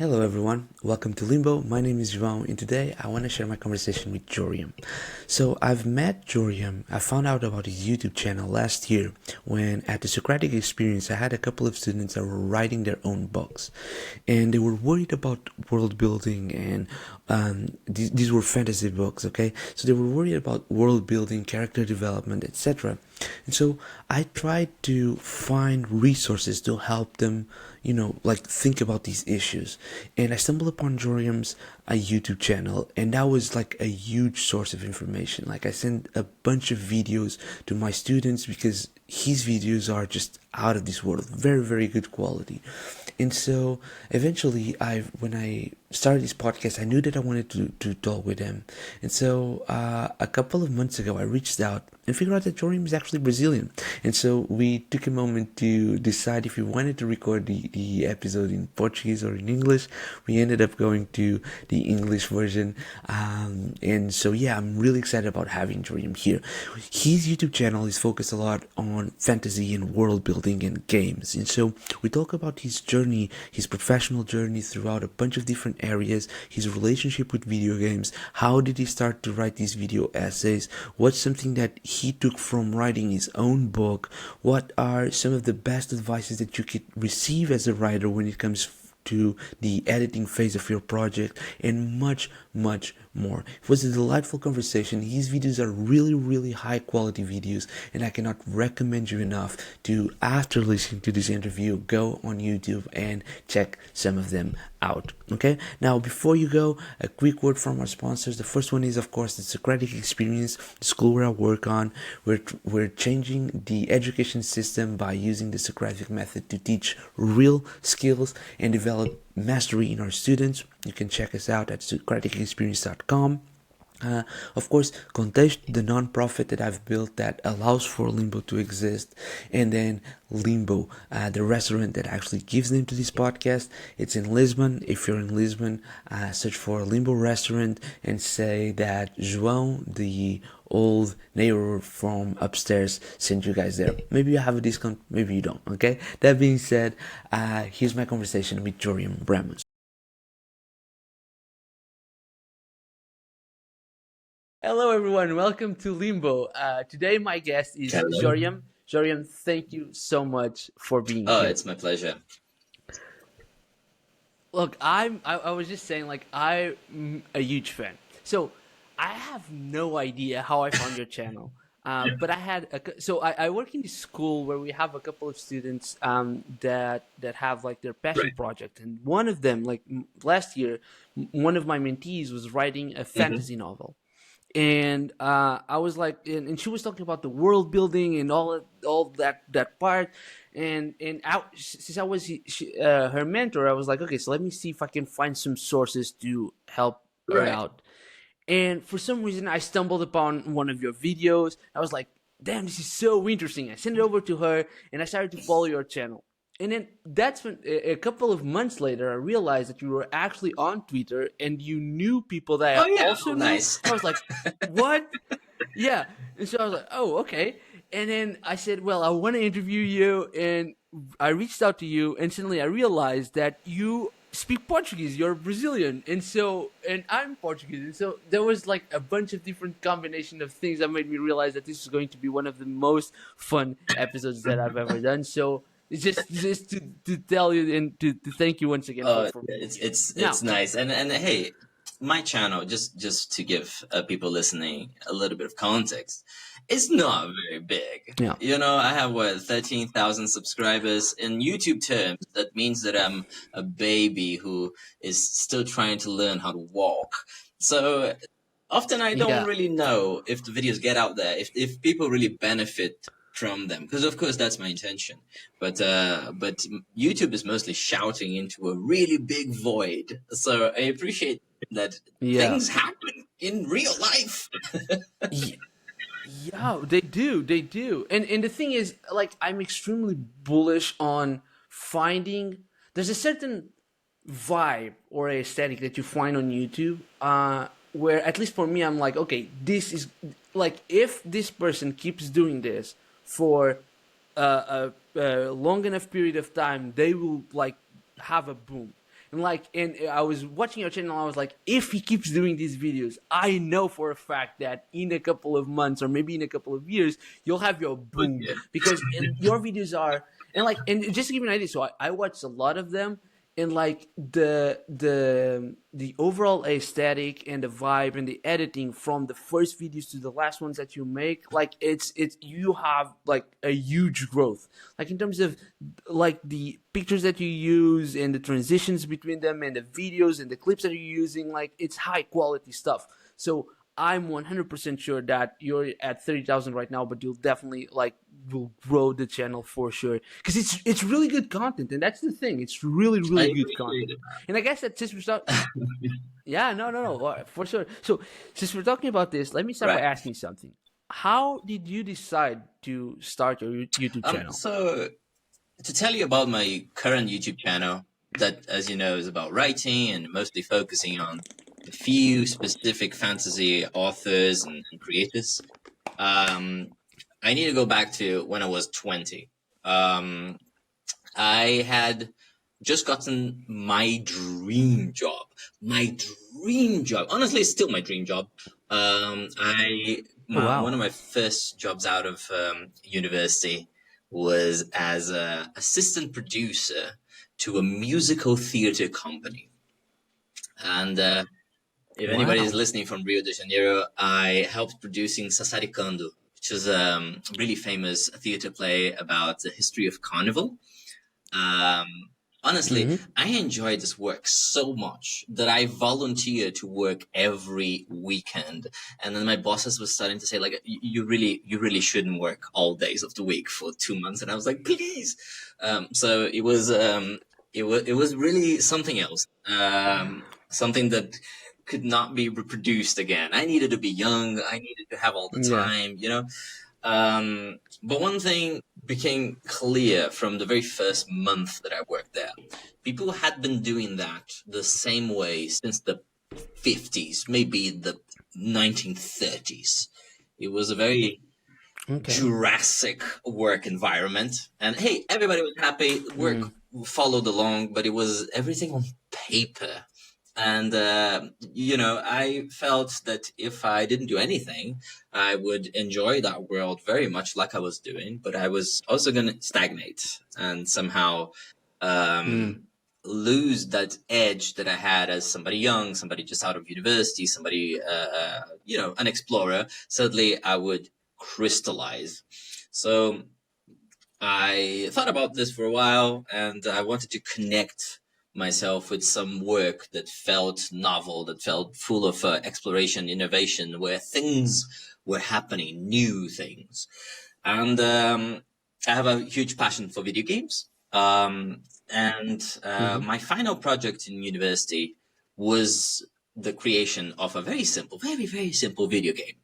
Hello everyone, welcome to Limbo. My name is João and today I want to share my conversation with Joriam. So I've met Joriam, I found out about his YouTube channel last year when at the Socratic Experience I had a couple of students that were writing their own books and they were worried about world building and these were fantasy books, okay? So they were worried about world building, character development, etc. And so I tried to find resources to help them, like think about these issues. And I stumbled upon Joriam's YouTube channel, and that was like a huge source of information. Like I sent a bunch of videos to my students because his videos are just out of this world, very, very good quality. And so eventually when I started this podcast, I knew that I wanted to talk with him. And so a couple of months ago, I reached out and figured out that Joriam is actually Brazilian. And so we took a moment to decide if we wanted to record the episode in Portuguese or in English. We ended up going to the English version. And so, yeah, I'm really excited about having Joriam here. His YouTube channel is focused a lot on fantasy and world building and games. And so we talk about his journey, his professional journey throughout a bunch of different areas, his relationship with video games, how did he start to write these video essays, what's something that he took from writing his own book, what are some of the best advices that you could receive as a writer when it comes to the editing phase of your project, and much, much more. It was a delightful conversation. His videos are really, really high quality videos, and I cannot recommend you enough to, after listening to this interview, go on YouTube and check some of them out. Okay, now before you go, a quick word from our sponsors. The first one is, of course, the Socratic Experience, the school where I work on. We're changing the education system by using the Socratic method to teach real skills and develop mastery in our students. You can check us out at socraticexperience.com. Of course, Contexto, the non-profit that I've built that allows for Limbo to exist, and then Limbo, the restaurant that actually gives name to this podcast. It's in Lisbon. If you're in Lisbon, search for Limbo Restaurant and say that João, the old neighbor from upstairs, sent you guys there. Maybe you have a discount, maybe you don't, okay? That being said, here's my conversation with Joriam Ramos. Hello, everyone. Welcome to Limbo. Today, my guest is Hello. Joriam. Joriam, thank you so much for being Oh, here. it's my pleasure. Look, I was just saying, like, I'm a huge fan. So I have no idea how I found your channel. But I work in this school where we have a couple of students that have like their passion Right. project, and one of them, like last year, one of my mentees was writing a hmm fantasy novel. And I was like, and she was talking about the world building and all that part, and since I was her mentor, I was like, okay, so let me see if I can find some sources to help her Right. out. And for some reason, I stumbled upon one of your videos. I was like, damn, this is so interesting. I sent it over to her, and I started to follow your channel. And then that's when a couple of months later, I realized that you were actually on Twitter and you knew people that Oh I yeah. also Oh, knew. nice. I was like, what? Yeah. And so I was like, oh, okay. And then I said, well, I want to interview you. And I reached out to you, and suddenly I realized that you speak Portuguese. You're Brazilian. And I'm Portuguese. And so there was like a bunch of different combination of things that made me realize that this is going to be one of the most fun episodes that I've ever done. So it's just to tell you and to thank you once again for Yeah, being it's here. it's Now, it's nice. And hey, my channel, just to give people listening a little bit of context, it's not very big. yeah. I have what 13,000 subscribers in YouTube terms. That means that I'm a baby who is still trying to learn how to walk. So often I don't Yeah. really know if the videos get out there, if people really benefit from them, because of course that's my intention. But YouTube is mostly shouting into a really big void. So I appreciate that Yeah. things happen in real life. Yeah, they do. They do. And the thing is, like, I'm extremely bullish on finding. There's a certain vibe or aesthetic that you find on YouTube, where at least for me, I'm like, okay, this is like if this person keeps doing this for a long enough period of time, they will like have a boom. And like, and I was watching your channel, I was like, if he keeps doing these videos, I know for a fact that in a couple of months or maybe in a couple of years, you'll have your But boom, yeah, because your videos are, and like, and just to give you an idea, so I watched a lot of them, and like the overall aesthetic and the vibe and the editing from the first videos to the last ones that you make, like it's you have like a huge growth, like in terms of like the pictures that you use and the transitions between them and the videos and the clips that you're using, like it's high quality stuff. So I'm 100% sure that you're at 30,000 right now, but you'll definitely like will grow the channel for sure, because it's really good content, and that's the thing. It's really I really good appreciate content, it. and I guess that since we're start, yeah, no, for sure. So since we're talking about this, let me start by Right. asking something. How did you decide to start your YouTube channel? So to tell you about my current YouTube channel, that, as you know, is about writing and mostly focusing on a few specific fantasy authors and creators. I need to go back to when I was 20. Um, I had just gotten my dream job. My dream job. Honestly, it's still my dream job. Oh One wow. of my first jobs out of university was as a assistant producer to a musical theater company. And if anybody is Wow. listening from Rio de Janeiro, I helped producing Sassaricando, which is a really famous theater play about the history of Carnival. Um, Honestly, Mm-hmm. I enjoy this work so much that I volunteer to work every weekend. And then my bosses were starting to say, like, you really shouldn't work all days of the week for 2 months. And I was like, please. So it was really something else. Something that could not be reproduced again. I needed to be young. I needed to have all the Yeah. time, you know? But one thing became clear from the very first month that I worked there. People had been doing that the same way since the 50s, maybe the 1930s. It was a very Okay. Jurassic work environment. And hey, everybody was happy. Work Mm. followed along, but it was everything on paper. And, I felt that if I didn't do anything, I would enjoy that world very much like I was doing, but I was also going to stagnate and somehow Mm. um, lose that edge that I had as somebody young, somebody just out of university, somebody, an explorer. Suddenly I would crystallize. So I thought about this for a while, and I wanted to connect myself with some work that felt novel, that felt full of exploration, innovation, where things were happening, new things. And I have a huge passion for video games. And Mm-hmm. my final project in university was the creation of a very simple, very, very simple video game.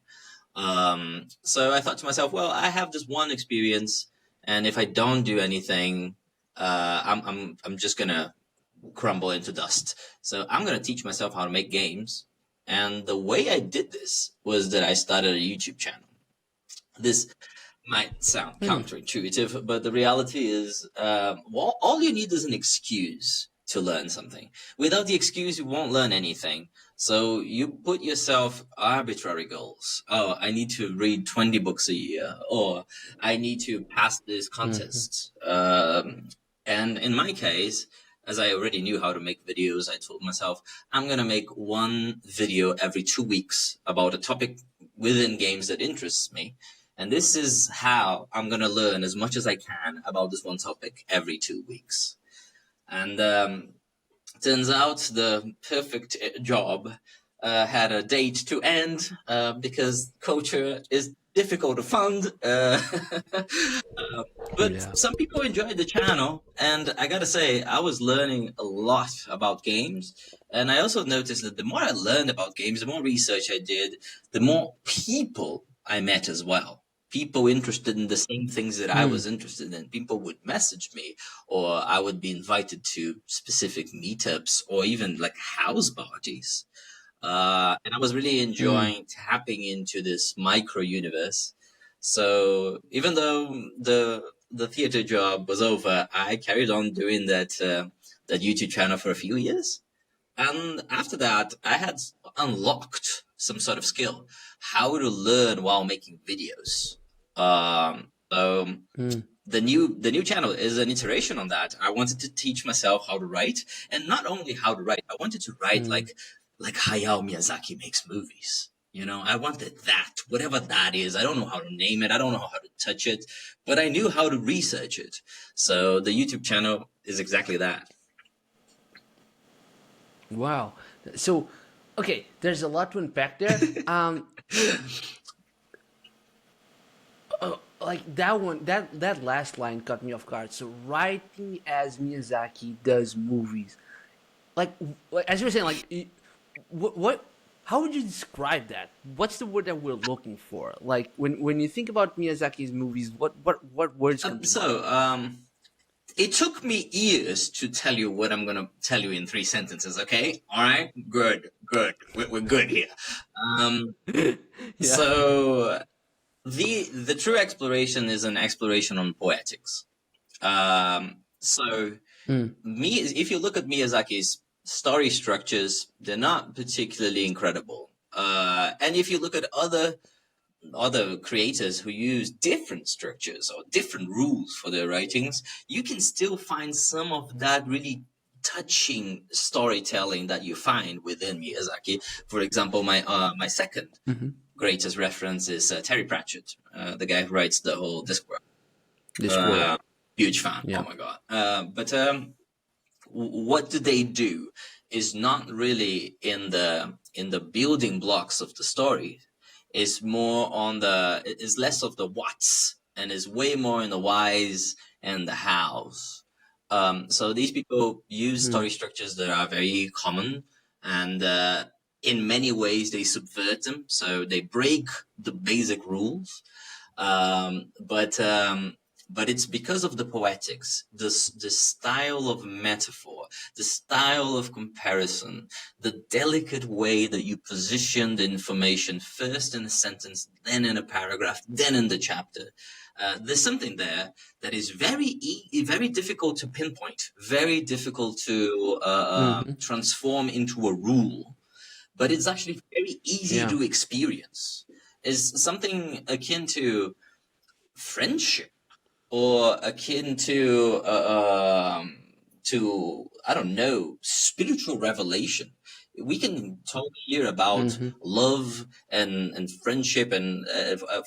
So I thought to myself, well, I have this one experience, and if I don't do anything, I'm just gonna crumble into dust. So I'm gonna teach myself how to make games. And the way I did this was that I started a YouTube channel. This might sound Mm. counterintuitive, but the reality is, all you need is an excuse to learn something. Without the excuse, you won't learn anything. So you put yourself arbitrary goals. Oh, I need to read 20 books a year, or I need to pass this Mm-hmm. contest. And in my case, as I already knew how to make videos, I told myself, I'm going to make one video every 2 weeks about a topic within games that interests me. And this is how I'm going to learn as much as I can about this one topic every 2 weeks. And turns out the perfect job had a date to end because culture is difficult to fund. But Yeah. some people enjoyed the channel, and I gotta say, I was learning a lot about games. And I also noticed that the more I learned about games, the more research I did, the more people I met as well. People interested in the same things that I Mm. was interested in. People would message me, or I would be invited to specific meetups or even like house parties. And I was really Mm. enjoying tapping into this micro universe. So even though the theater job was over, I carried on doing that that YouTube channel for a few years. And after that, I had unlocked some sort of skill, how to learn while making videos. The new channel is an iteration on that. I wanted to teach myself how to write, and not only how to write, I wanted to write like Hayao Miyazaki makes movies. You know, I wanted that, whatever that is. I don't know how to name it. I don't know how to touch it, but I knew how to research it. So the YouTube channel is exactly that. Wow. So, okay, there's a lot to unpack there. Like that one, that last line caught me off guard. So, writing as Miyazaki does movies. Like as you were saying, like what? How would you describe that? What's the word that we're looking for? Like when you think about Miyazaki's movies, what words come to mind? It took me years to tell you what I'm going to tell you in 3 sentences, okay? All right? Good. We're good here. Yeah. So the true exploration is an exploration on poetics. If you look at Miyazaki's story structures, they're not particularly incredible. And if you look at other creators who use different structures or different rules for their writings, you can still find some of that really touching storytelling that you find within Miyazaki. For example, my second greatest reference is Terry Pratchett, the guy who writes the whole Discworld. Discworld. Huge fan. Yeah. Oh my god! But what do they do is not really in the building blocks of the story. Is more on is less of the what's and is way more in the whys and the hows. So these people use story structures that are very common, and in many ways they subvert them. So they break the basic rules, but it's because of the poetics, the style of metaphor, the style of comparison, the delicate way that you position the information first in a sentence, then in a paragraph, then in the chapter. There's something there that is very difficult to pinpoint, very difficult to transform into a rule, but it's actually very easy to experience. It's something akin to friendship, or akin to I don't know, spiritual revelation. We can talk here about love and friendship and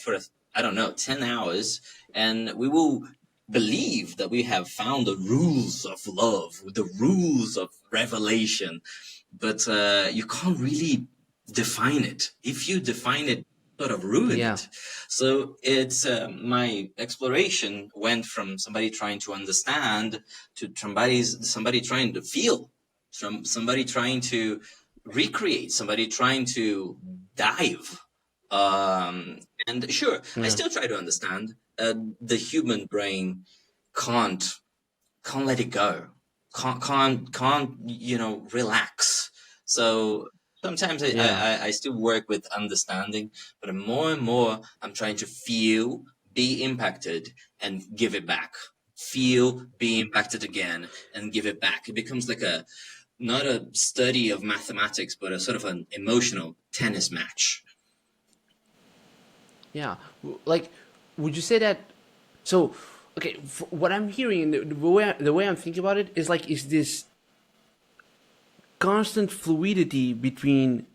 for I don't know 10 hours, and we will believe that we have found the rules of love, the rules of revelation, but you can't really define it. If you define it, sort of ruin it. So it's my exploration went from somebody trying to understand to somebody trying to feel, from somebody trying to recreate, somebody trying to dive. And sure, I still try to understand. The human brain can't let it go, can't relax. So sometimes I still work with understanding, but more and more I'm trying to feel, be impacted, and give it back. Feel, be impacted again, and give it back. It becomes like not a study of mathematics, but a sort of an emotional tennis match. Yeah. Like, would you say that? So, okay, what I'm hearing, the way I'm thinking about it is like, is this constant fluidity between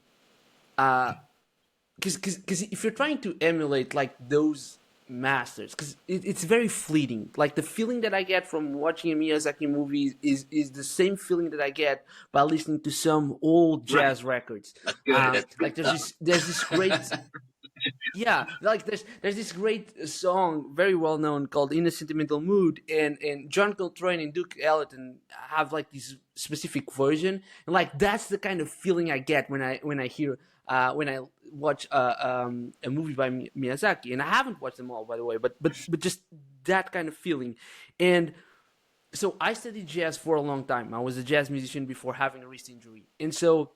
because if you're trying to emulate like those masters, because it's very fleeting. Like the feeling that I get from watching a Miyazaki movie is the same feeling that I get by listening to some old jazz records. Like there's this great like there's this great song, very well known, called "In a Sentimental Mood," and John Coltrane and Duke Ellington have like this specific version, and like that's the kind of feeling I get when I hear when I watch a movie by Miyazaki. And I haven't watched them all, by the way, but just that kind of feeling. And so I studied jazz for a long time. I was a jazz musician before having a wrist injury, and so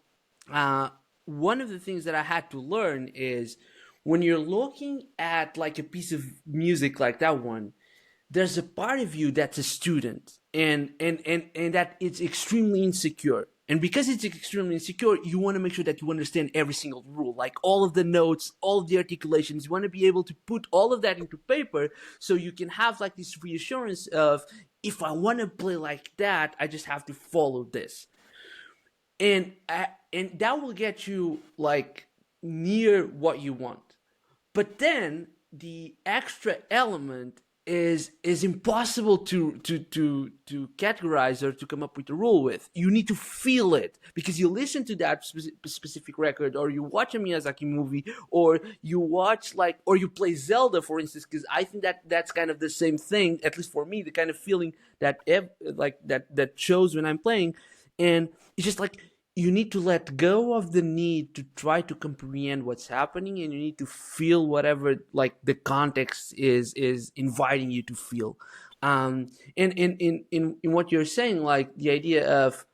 one of the things that I had to learn is, when you're looking at like a piece of music like that one, there's a part of you that's a student. and that it's extremely insecure. And because it's extremely insecure, you want to make sure that you understand every single rule, like all of the notes, all of the articulations. You want to be able to put all of that into paper so you can have like this reassurance of, if I want to play like that, I just have to follow this. And that will get you like near what you want. But then the extra element is impossible to categorize or to come up with a rule with. You need to feel it, because you listen to that specific record, or you watch a Miyazaki movie, or you watch like, or you play Zelda, for instance, because I think that that's kind of the same thing, at least for me, the kind of feeling that that shows when I'm playing. And it's just like, you need to let go of the need to try to comprehend what's happening, and you need to feel whatever like the context is inviting you to feel. And in what you're saying, like the idea of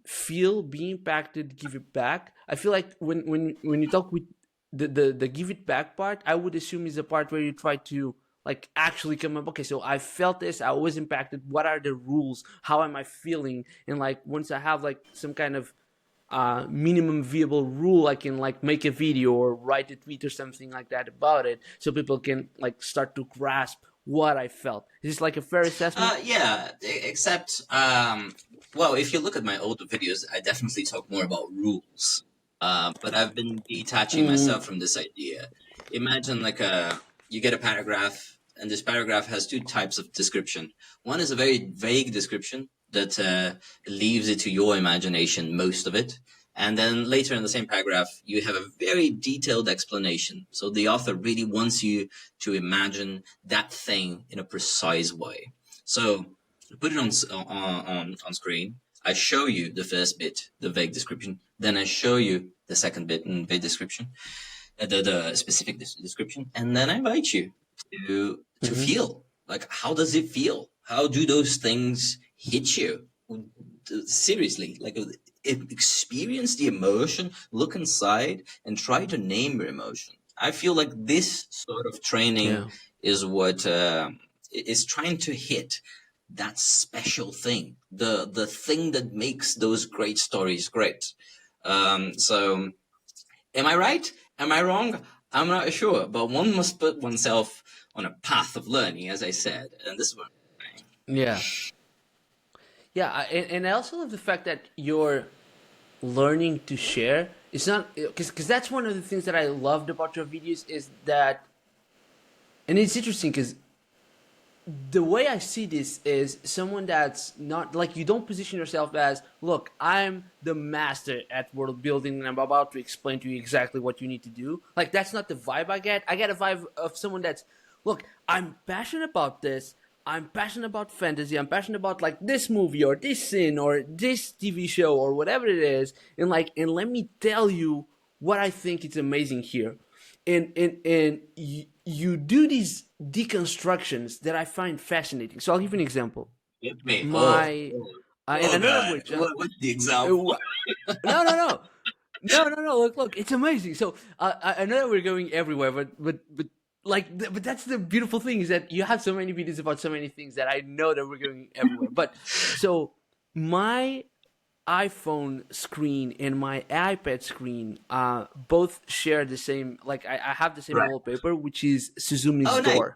feel, be impacted, give it back. I feel like when you talk with the give it back part, I would assume is a part where you try to like actually come up, okay, so I felt this, I was impacted, what are the rules, how am I feeling? And like once I have like some kind of minimum viable rule, I can like make a video or write a tweet or something like that about it, so people can like start to grasp what I felt. Is this like a fair assessment? Yeah, except, well, if you look at my older videos, I definitely talk more about rules. But I've been detaching myself from this idea. Imagine like you get a paragraph, and this paragraph has two types of description. One is a very vague description that leaves it to your imagination, most of it. And then later in the same paragraph, you have a very detailed explanation. So the author really wants you to imagine that thing in a precise way. So put it on screen. I show you the first bit, the vague description. Then I show you the second bit in vague description, the specific description, and then I invite you to feel. Like, how does it feel? How do those things hit you? Seriously, like, experience the emotion, look inside, and try to name your emotion. I feel like this sort of training is what is trying to hit that special thing, the thing that makes those great stories great. So, am I right? Am I wrong? I'm not sure, but one must put oneself on a path of learning, as I said, and this is what. Yeah. And I also love the fact that you're learning to share. It's not because that's one of the things that I loved about your videos is that, and it's interesting because the way I see this is someone that's not like, you don't position yourself as, look, I'm the master at world building and I'm about to explain to you exactly what you need to do. Like, that's not the vibe I get. I get a vibe of someone that's, look, I'm passionate about this. I'm passionate about fantasy. I'm passionate about like this movie or this scene or this TV show or whatever it is. And like, and let me tell you what I think is amazing here. And you do these deconstructions that I find fascinating. So I'll give you an example. Hit me. My and I know that God. we're What's the example? no. Look, it's amazing. So I know that we're going everywhere, but like, but that's the beautiful thing, is that you have so many videos about so many things that I know that we're going everywhere. But so my iPhone screen and my iPad screen both share the same, like I have the same Right. wallpaper, which is Suzumi's Oh, nice. door.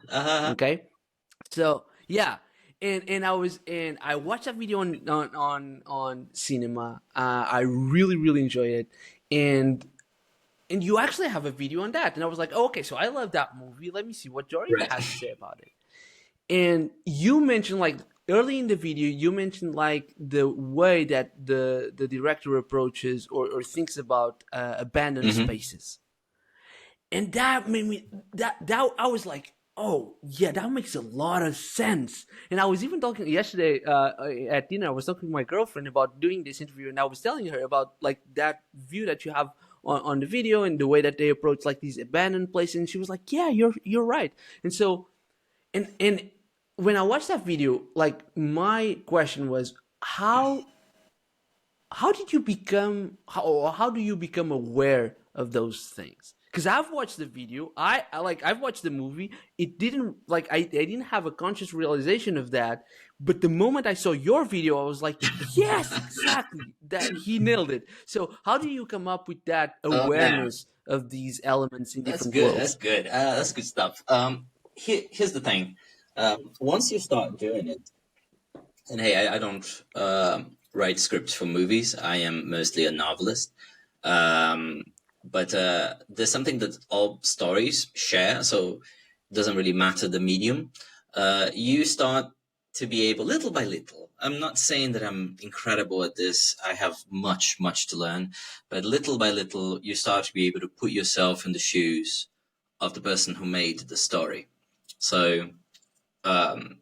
Okay, so yeah, and I watched that video on cinema. I really enjoyed it, and you actually have a video on that, and I was like, oh, okay, so I love that movie. Let me see what Joriam Right. has to say about it. And you mentioned, like, early in the video, you mentioned like the way that the director approaches or thinks about abandoned spaces, and that made me that I was like, oh yeah, that makes a lot of sense. And I was even talking yesterday at dinner. I was talking to my girlfriend about doing this interview, and I was telling her about like that view that you have on the video and the way that they approach like these abandoned places. And she was like, yeah, you're right. And so, and when I watched that video, like, my question was, how did you become, how do you become aware of those things? because I've watched the video, I've watched the movie. It didn't like I didn't have a conscious realization of that, but the moment I saw your video, I was like, yes, exactly, that he nailed it. So how do you come up with that Oh man, awareness of these elements in that's different good. That's worlds? good. That's good stuff. Here's the thing. Once you start doing it, and hey, I don't write scripts for movies. I am mostly a novelist. Um, but there's something that all stories share, so it doesn't really matter the medium. You start to be able, little by little. I'm not saying that I'm incredible at this. I have much, much to learn. But little by little, you start to be able to put yourself in the shoes of the person who made the story. So um,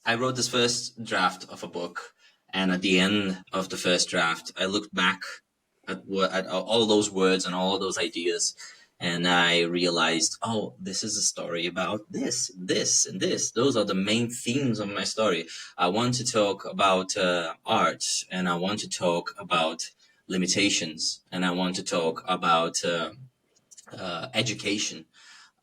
I wrote this first draft of a book, and at the end of the first draft, I looked back at all those words and all those ideas, and I realized, oh, this is a story about this, this, and this. Those are the main themes of my story. I want to talk about art, and I want to talk about limitations, and I want to talk about education,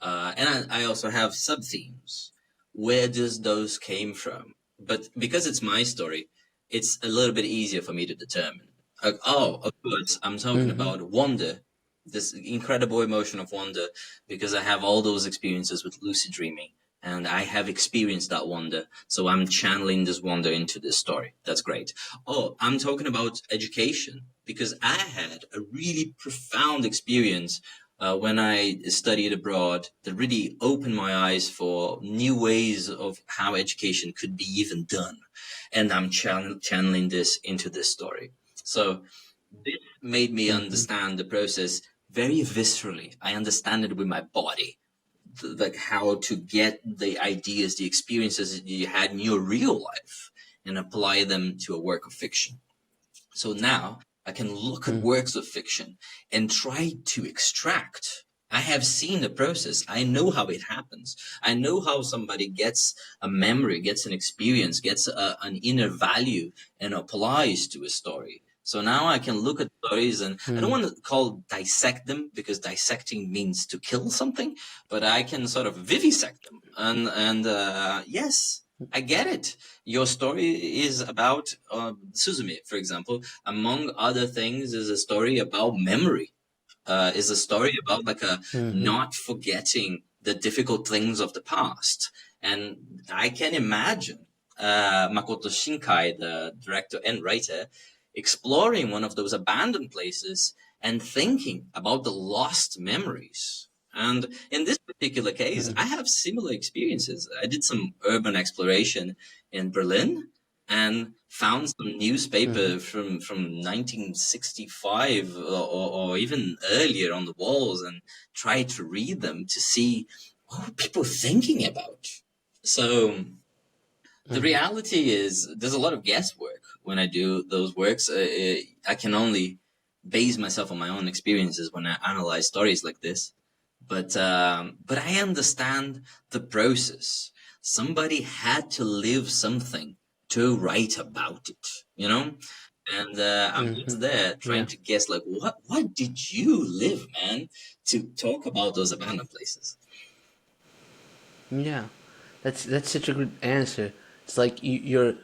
and I also have sub themes. Where does those came from? But because it's my story, it's a little bit easier for me to determine. Like, oh, of course, I'm talking Mm-hmm. about wonder, this incredible emotion of wonder, because I have all those experiences with lucid dreaming, and I have experienced that wonder. So I'm channeling this wonder into this story. That's great. Oh, I'm talking about education because I had a really profound experience when I studied abroad that really opened my eyes for new ways of how education could be even done. And I'm channeling this into this story. So this made me Mm-hmm. understand the process very viscerally. I understand it with my body, like how to get the ideas, the experiences that you had in your real life and apply them to a work of fiction. So now I can look at works of fiction and try to extract. I have seen the process. I know how it happens. I know how somebody gets a memory, gets an experience, gets an inner value and applies to a story. So now I can look at stories, and I don't Mm-hmm. want to call dissect them because dissecting means to kill something, but I can sort of vivisect them. And yes, I get it. Your story is about Suzume, for example, among other things, is a story about memory. Is a story about like a Mm-hmm. not forgetting the difficult things of the past. And I can imagine Makoto Shinkai, the director and writer, exploring one of those abandoned places and thinking about the lost memories. And in this particular case, I have similar experiences. I did some urban exploration in Berlin and found some Mm-hmm. newspaper from 1965 or even earlier on the walls and tried to read them to see what were people thinking about. So the Mm-hmm. reality is there's a lot of guesswork when I do those works. I can only base myself on my own experiences when I analyze stories like this. But I understand the process. Somebody had to live something to write about it, you know? And I'm Mm-hmm. just there trying Yeah. to guess, like, what did you live, man, to talk about those abandoned places? Yeah. That's such a good answer. It's like you're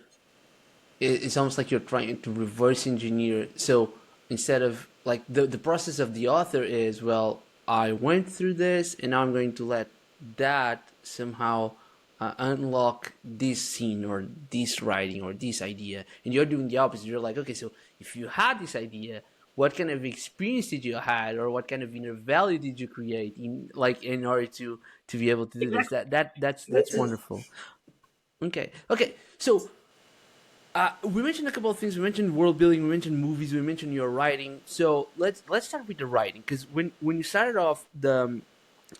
it's almost like you're trying to reverse engineer. So instead of like the process of the author is, well, I went through this and now I'm going to let that somehow unlock this scene or this writing or this idea, and you're doing the opposite. You're like, okay, so if you had this idea, what kind of experience did you had, or what kind of inner value did you create in like in order to be able to do this? Exactly. That's wonderful. Okay, okay, so we mentioned a couple of things. We mentioned world building. We mentioned movies. We mentioned your writing. So let's start with the writing, because when you started off the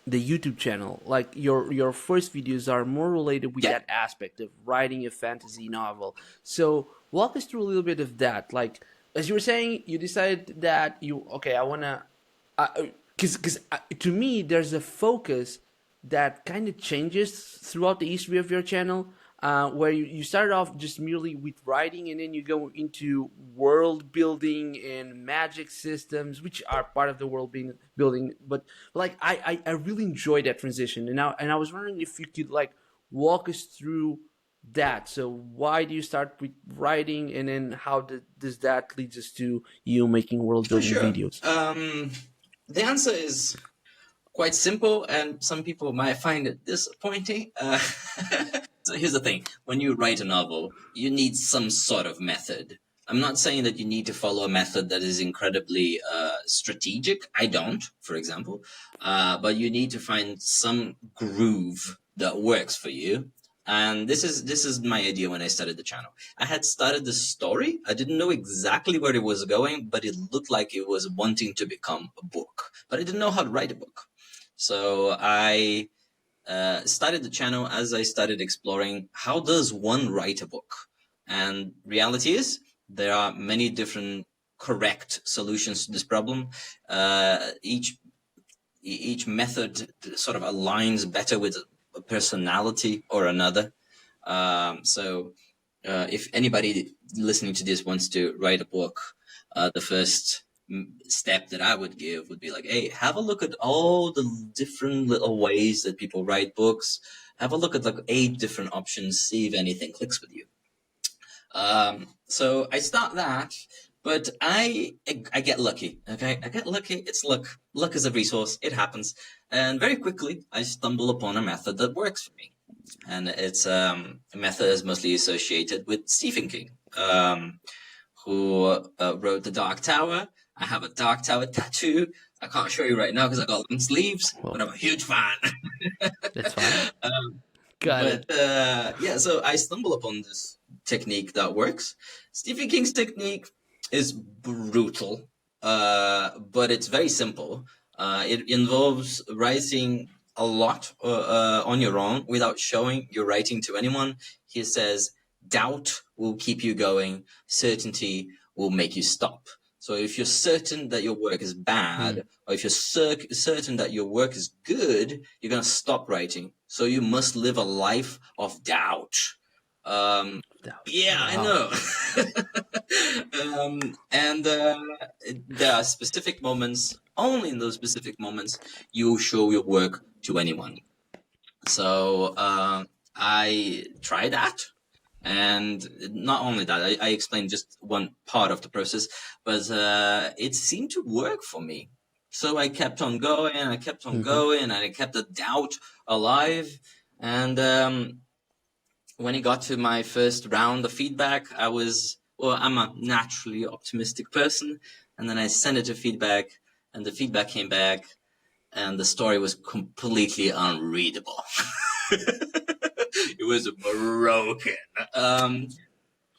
YouTube channel, like your first videos are more related with Yeah. that aspect of writing a fantasy novel. So walk us through a little bit of that. Like as you were saying, you decided that you okay. I wanna because to me there's a focus that kind of changes throughout the history of your channel. where you started off just merely with writing, and then you go into world building and magic systems, which are part of the building. But like I really enjoyed that transition, and I was wondering if you could like walk us through that. So why do you start with writing, and then how does that leads us to you making world For building sure. videos? The answer is quite simple, and some people might find it disappointing. So here's the thing. When you write a novel, you need some sort of method. I'm not saying that you need to follow a method that is incredibly strategic. I don't, for example. But you need to find some groove that works for you. And this is my idea when I started the channel. I had started the story. I didn't know exactly where it was going, but it looked like it was wanting to become a book. But I didn't know how to write a book. So I started the channel as I started exploring how does one write a book. And reality is there are many different correct solutions to this problem. Each method sort of aligns better with a personality or another. If anybody listening to this wants to write a book, the first step that I would give would be like, hey, have a look at all the different little ways that people write books. Have a look at like 8 different options, see if anything clicks with you. So I start that, but I get lucky. Okay, I get lucky. It's luck. Luck is a resource. It happens, and very quickly I stumble upon a method that works for me, and it's a method that's mostly associated with Stephen King, who wrote The Dark Tower. I have a Dark Tower tattoo. I can't show you right now because I got long sleeves, but I'm a huge fan. That's fine. Got it. Yeah, so I stumble upon this technique that works. Stephen King's technique is brutal, but it's very simple. It involves writing a lot on your own without showing your writing to anyone. He says, doubt will keep you going, certainty will make you stop. So if you're certain that your work is bad, or if you're certain that your work is good, you're going to stop writing. So you must live a life of doubt. Yeah, I know. There are specific moments, only in those specific moments, you show your work to anyone. So I try that. And not only that, I explained just one part of the process, but it seemed to work for me. So I kept on going, and I kept on going, and I kept the doubt alive. And when it got to my first round of feedback, I'm a naturally optimistic person. And then I sent it to feedback, and the feedback came back, and the story was completely unreadable. It was broken.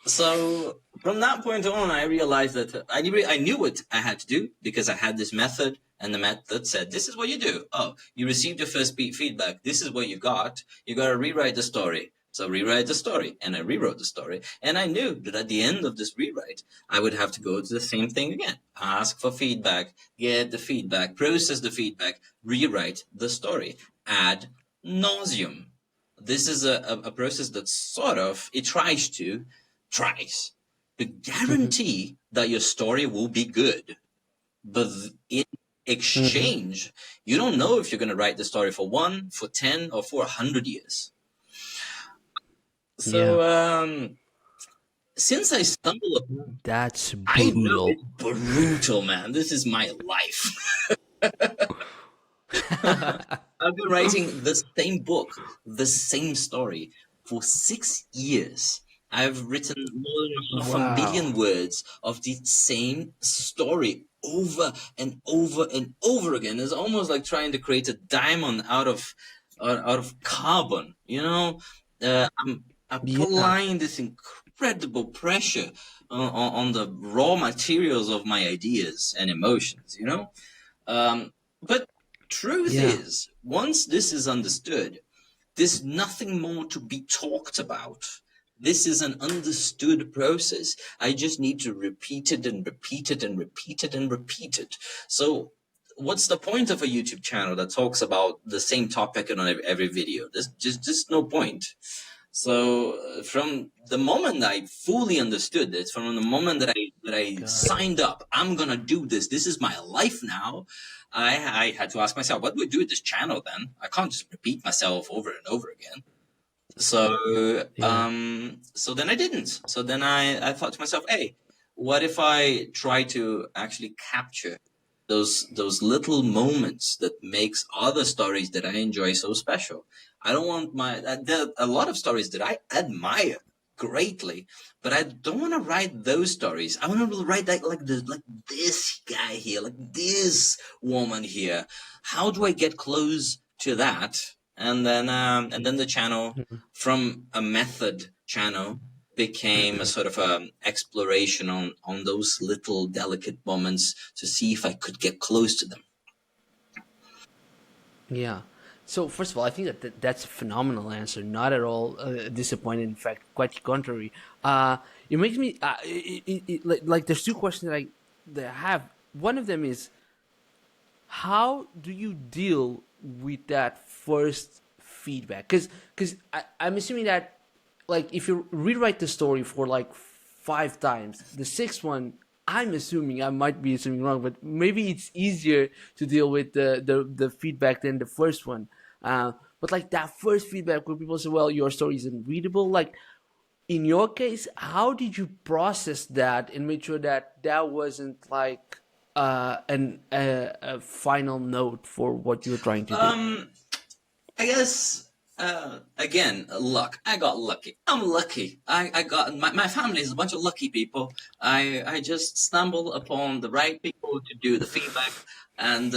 So from that point on, I realized that I knew what I had to do because I had this method, and the method said, this is what you do. Oh, you received your first feedback. This is what you got. You got to rewrite the story. So rewrite the story. And I rewrote the story. And I knew that at the end of this rewrite, I would have to go to the same thing again. Ask for feedback, get the feedback, process the feedback, rewrite the story ad nauseum. This is a process that tries to guarantee that your story will be good. But in exchange, you don't know if you're going to write the story for 1, for 10, or for 100 years. So, since I stumbled upon, That's brutal. I know it's brutal, man. This is my life. I've been writing the same book, the same story for 6 years. I've written more than 500,000 words of the same story over and over and over again. It's almost like trying to create a diamond out of carbon. You know, I'm applying this incredible pressure on the raw materials of my ideas and emotions. You know, but truth is, once this is understood, there's nothing more to be talked about. This is an understood process. I just need to repeat it and repeat it and repeat it and repeat it. So what's the point of a YouTube channel that talks about the same topic on every video? There's just no point. So from the moment I fully understood this, from the moment that I signed up, I'm gonna do this. This is my life now. I had to ask myself, what do I do with this channel then? I can't just repeat myself over and over again. So so then I didn't. So then I thought to myself, hey, what if I try to actually capture those little moments that makes other stories that I enjoy so special? I don't want there are a lot of stories that I admire greatly, but I don't want to write those stories. I want to write like this guy here, like this woman here. How do I get close to that? And then the channel, from a method channel, became a sort of exploration on those little delicate moments to see if I could get close to them. Yeah. So first of all, I think that's a phenomenal answer. Not at all disappointed. In fact, quite the contrary. It makes me like there's two questions that I have. One of them is, how do you deal with that first feedback? Because I'm assuming that, like, if you rewrite the story for like 5 times, the sixth one, I'm assuming, I might be assuming wrong, but maybe it's easier to deal with the feedback than the first one. But like that first feedback where people say, well, your story isn't readable, like, in your case, how did you process that and make sure that that wasn't like a final note for what you were trying to do? I guess again, luck. I got lucky. I'm lucky. I got my family is a bunch of lucky people. I just stumbled upon the right people to do the feedback, and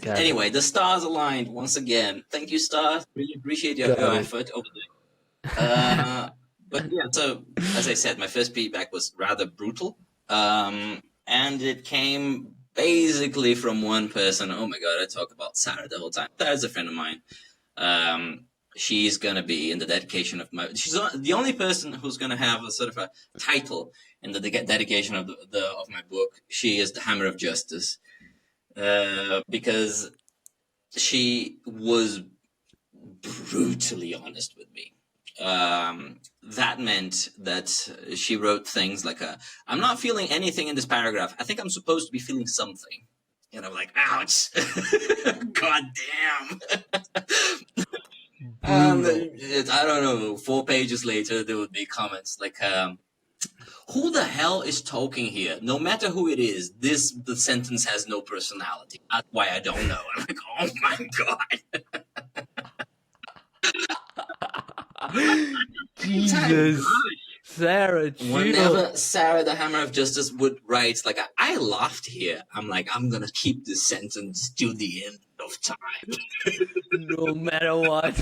anyway, the stars aligned once again. Thank you, stars. Really appreciate your effort over there. But yeah, so as I said, my first feedback was rather brutal, and it came basically from one person. Oh my god, I talk about Sarah the whole time. Sarah's a friend of mine. She's gonna be in the dedication of my. She's the only person who's gonna have a sort of a title in the dedication of of my book. She is the Hammer of Justice, because she was brutally honest with me. That meant that she wrote things like, I'm not feeling anything in this paragraph. I think I'm supposed to be feeling something. And I'm like, ouch. God damn. And I don't know, 4 pages later, there would be comments like, who the hell is talking here? No matter who it is, the sentence has no personality. That's why I don't know. I'm like, oh my God. Jesus, Sarah, chill. Whenever Sarah the Hammer of Justice would write, like, I laughed here. I'm like, I'm gonna keep this sentence to the end of time. No matter what.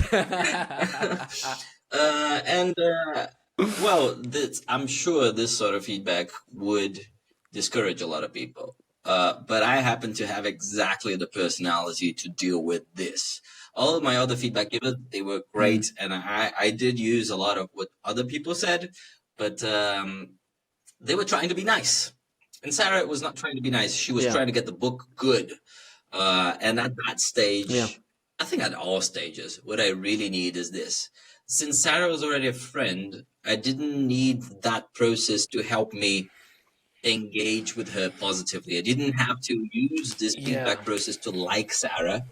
Well, I'm sure this sort of feedback would discourage a lot of people. But I happen to have exactly the personality to deal with this. All of my other feedback givers, they were great, and I did use a lot of what other people said, but they were trying to be nice. And Sarah was not trying to be nice. She was trying to get the book good. And at that stage, I think at all stages, what I really need is this. Since Sarah was already a friend, I didn't need that process to help me engage with her positively. I didn't have to use this feedback process to like Sarah.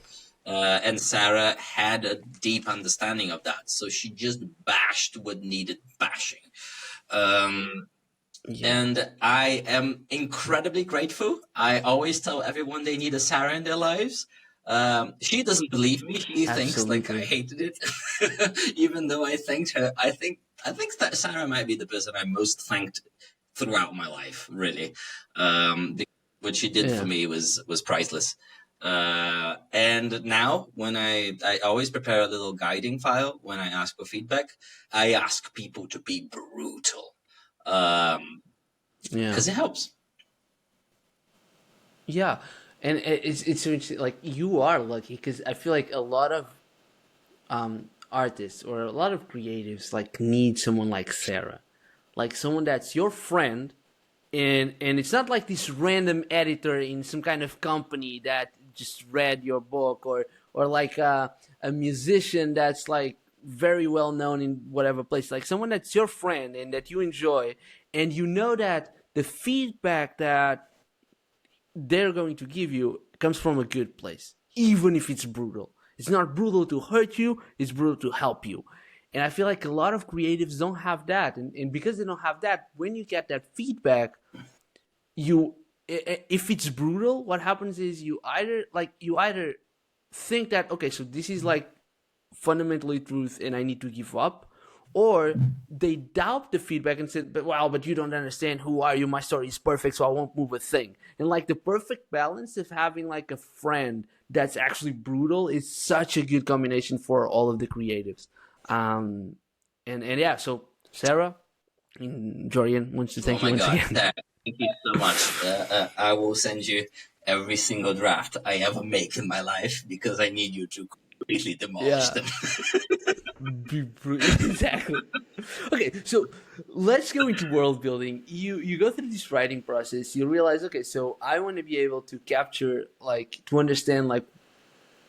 And Sarah had a deep understanding of that. So she just bashed what needed bashing. And I am incredibly grateful. I always tell everyone they need a Sarah in their lives. She doesn't believe me. She thinks like I hated it, even though I thanked her. I think that Sarah might be the person I most thanked throughout my life. Really, what she did for me was priceless. And now when I always prepare a little guiding file when I ask for feedback. I ask people to be brutal, because it helps. Yeah, and it's interesting. Like, you are lucky, because I feel like a lot of artists or a lot of creatives like need someone like Sarah, like someone that's your friend, and it's not like this random editor in some kind of company that just read your book, or like a musician that's like very well known in whatever place, like someone that's your friend and that you enjoy, and you know that the feedback that they're going to give you comes from a good place, even if it's brutal. It's not brutal to hurt you, it's brutal to help you. And I feel like a lot of creatives don't have that. And because they don't have that, when you get that feedback, you if it's brutal, what happens is you either think that, okay, so this is like fundamentally truth and I need to give up, or they doubt the feedback and said, but you don't understand, who are you, my story is perfect, so I won't move a thing. And like the perfect balance of having like a friend that's actually brutal is such a good combination for all of the creatives. um and yeah, so Sarah and Jorian wants to Oh thank you my once God, again. Sarah, thank you so much. I will send you every single draft I ever make in my life because I need you to completely demolish Yeah. them. Exactly. Okay, so let's go into world building. You go through this writing process. You realize, okay, so I want to be able to capture, like, to understand, like,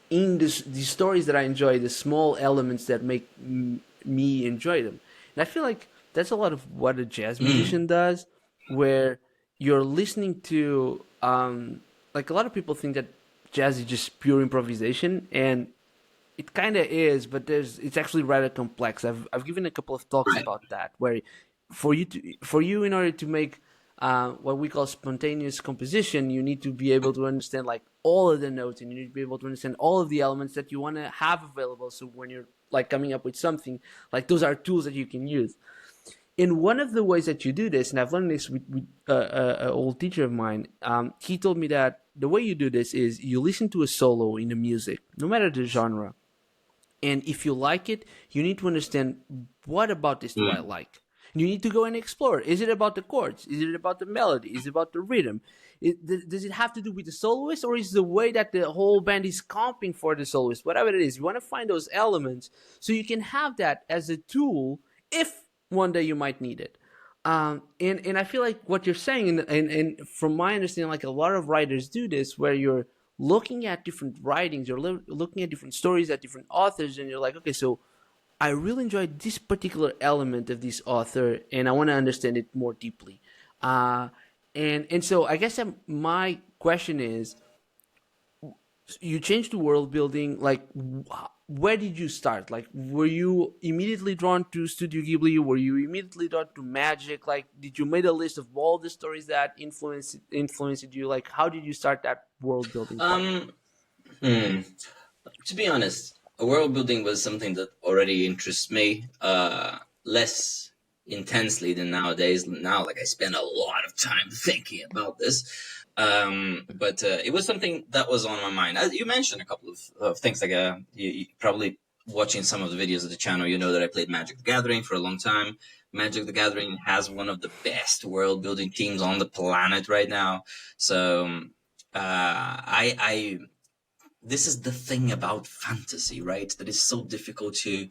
in the stories that I enjoy, the small elements that make me enjoy them. And I feel like that's a lot of what a jazz Mm, musician does, where you're listening to, like, a lot of people think that jazz is just pure improvisation, and it kind of is, but it's actually rather complex. I've given a couple of talks right. about that, where for you in order to make what we call spontaneous composition, you need to be able to understand like all of the notes, and you need to be able to understand all of the elements that you want to have available. So when you're like coming up with something, like those are tools that you can use. In one of the ways that you do this, and I've learned this with an old teacher of mine, he told me that the way you do this is you listen to a solo in the music, no matter the genre, and if you like it, you need to understand, what about this do I Mm, like? You need to go and explore. Is it about the chords? Is it about the melody? Is it about the rhythm? Does it have to do with the soloist, or is the way that the whole band is comping for the soloist? Whatever it is, you want to find those elements so you can have that as a tool if one day you might need it. And I feel like what you're saying, and from my understanding, like a lot of writers do this, where you're looking at different writings, you're looking at different stories, at different authors, and you're like, okay, so I really enjoyed this particular element of this author, and I want to understand it more deeply. Uh, and so I guess my question is, you changed to world building. Like, where did you start? Like, were you immediately drawn to Studio Ghibli? Were you immediately drawn to magic? Like, did you make a list of all the stories that influenced you? Like, how did you start that world building part? um, hmm. To be honest, world building was something that already interests me, less intensely than nowadays. Now, like I spend a lot of time thinking about this. But it was something that was on my mind. As you mentioned a couple of things, like you probably watching some of the videos of the channel, you know that I played Magic the Gathering for a long time. Magic the Gathering has one of the best world building teams on the planet right now. So I this is the thing about fantasy, right? That is so difficult to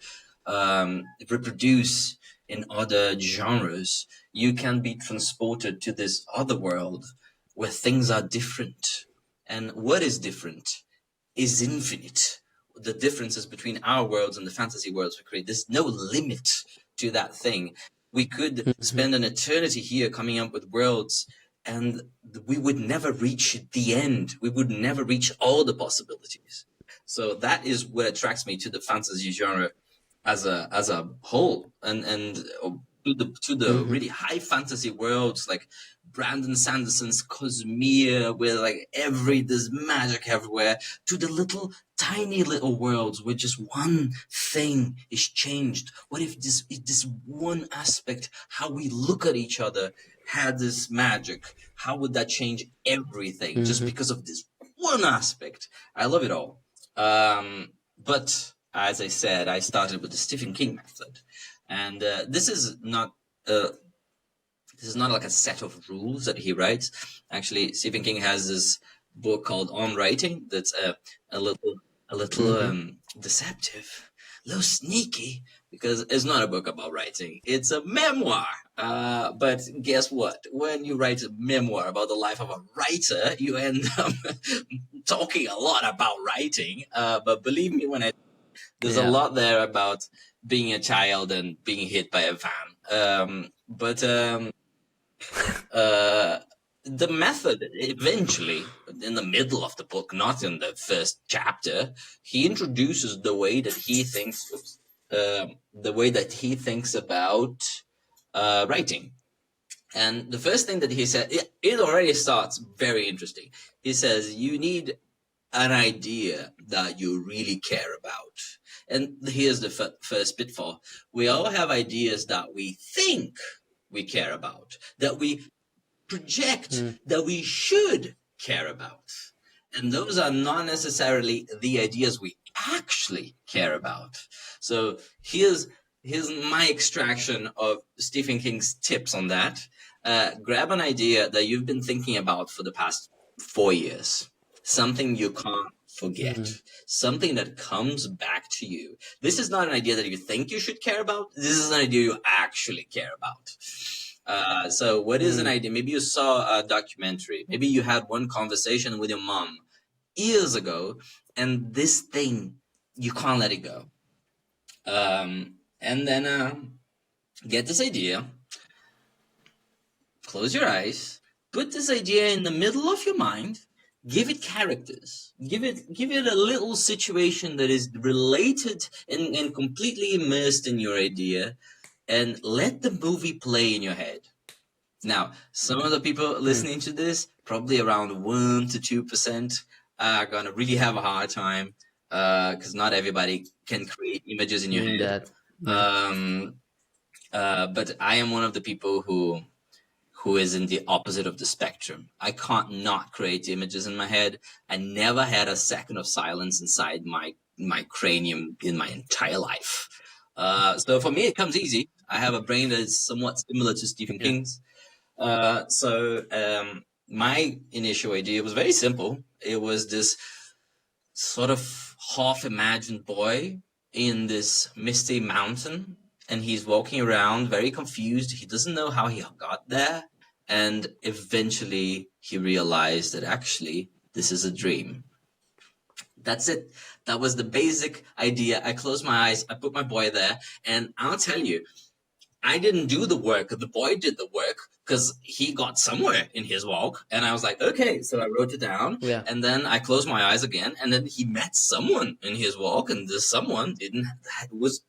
reproduce in other genres. You can be transported to this other world where things are different. And what is different is infinite. The differences between our worlds and the fantasy worlds we create, there's no limit to that thing. We could Mm-hmm. spend an eternity here coming up with worlds, and we would never reach the end. We would never reach all the possibilities. So that is what attracts me to the fantasy genre as a whole, and to the Mm-hmm. really high fantasy worlds like Brandon Sanderson's Cosmere, where like there's magic everywhere, to the little tiny little worlds where just one thing is changed. What if this one aspect, how we look at each other, had this magic? How would that change everything just Mm-hmm. because of this one aspect? I love it all. But as I said, I started with the Stephen King method, and uh, this is not like a set of rules that he writes. Actually, Stephen King has this book called On Writing that's a little Mm-hmm. deceptive, a little sneaky, because it's not a book about writing. It's a memoir. But guess what? When you write a memoir about the life of a writer, you end up talking a lot about writing. But believe me when I there's a Yeah. lot there about being a child and being hit by a van. But the method eventually, in the middle of the book, not in the first chapter, he introduces the way that he thinks, about writing. And the first thing that he said, it already starts very interesting. He says, you need an idea that you really care about. And here's the first pitfall. We all have ideas that we think we care about, that we project that we should care about. And those are not necessarily the ideas we actually care about. So here's my extraction of Stephen King's tips on that. Grab an idea that you've been thinking about for the past 4 years. Something you can't forget. Something that comes back to you. This is not an idea that you think you should care about. This is an idea you actually care about. So what is an idea? Maybe you saw a documentary. Maybe you had one conversation with your mom years ago, and this thing, you can't let it go. And then get this idea, close your eyes, put this idea in the middle of your mind, give it characters, give it a little situation that is related and completely immersed in your idea, and let the movie play in your head. Now, some of the people listening to this, probably around 1 to 2%, are going to really have a hard time because not everybody can create images in your head. But I am one of the people who is in the opposite of the spectrum. I can't not create images in my head. I never had a second of silence inside my cranium in my entire life. So for me, it comes easy. I have a brain that is somewhat similar to Stephen King's. My initial idea was very simple. It was this sort of half-imagined boy in this misty mountain, and he's walking around very confused. He doesn't know how he got there, and eventually he realized that actually this is a dream. That's it. That was the basic idea. I closed my eyes, I put my boy there, and I'll tell you, I didn't do the work. The boy did the work because he got somewhere in his walk. And I was like, okay, so I wrote it down. Yeah. And then I closed my eyes again. And then he met someone in his walk. And this someone was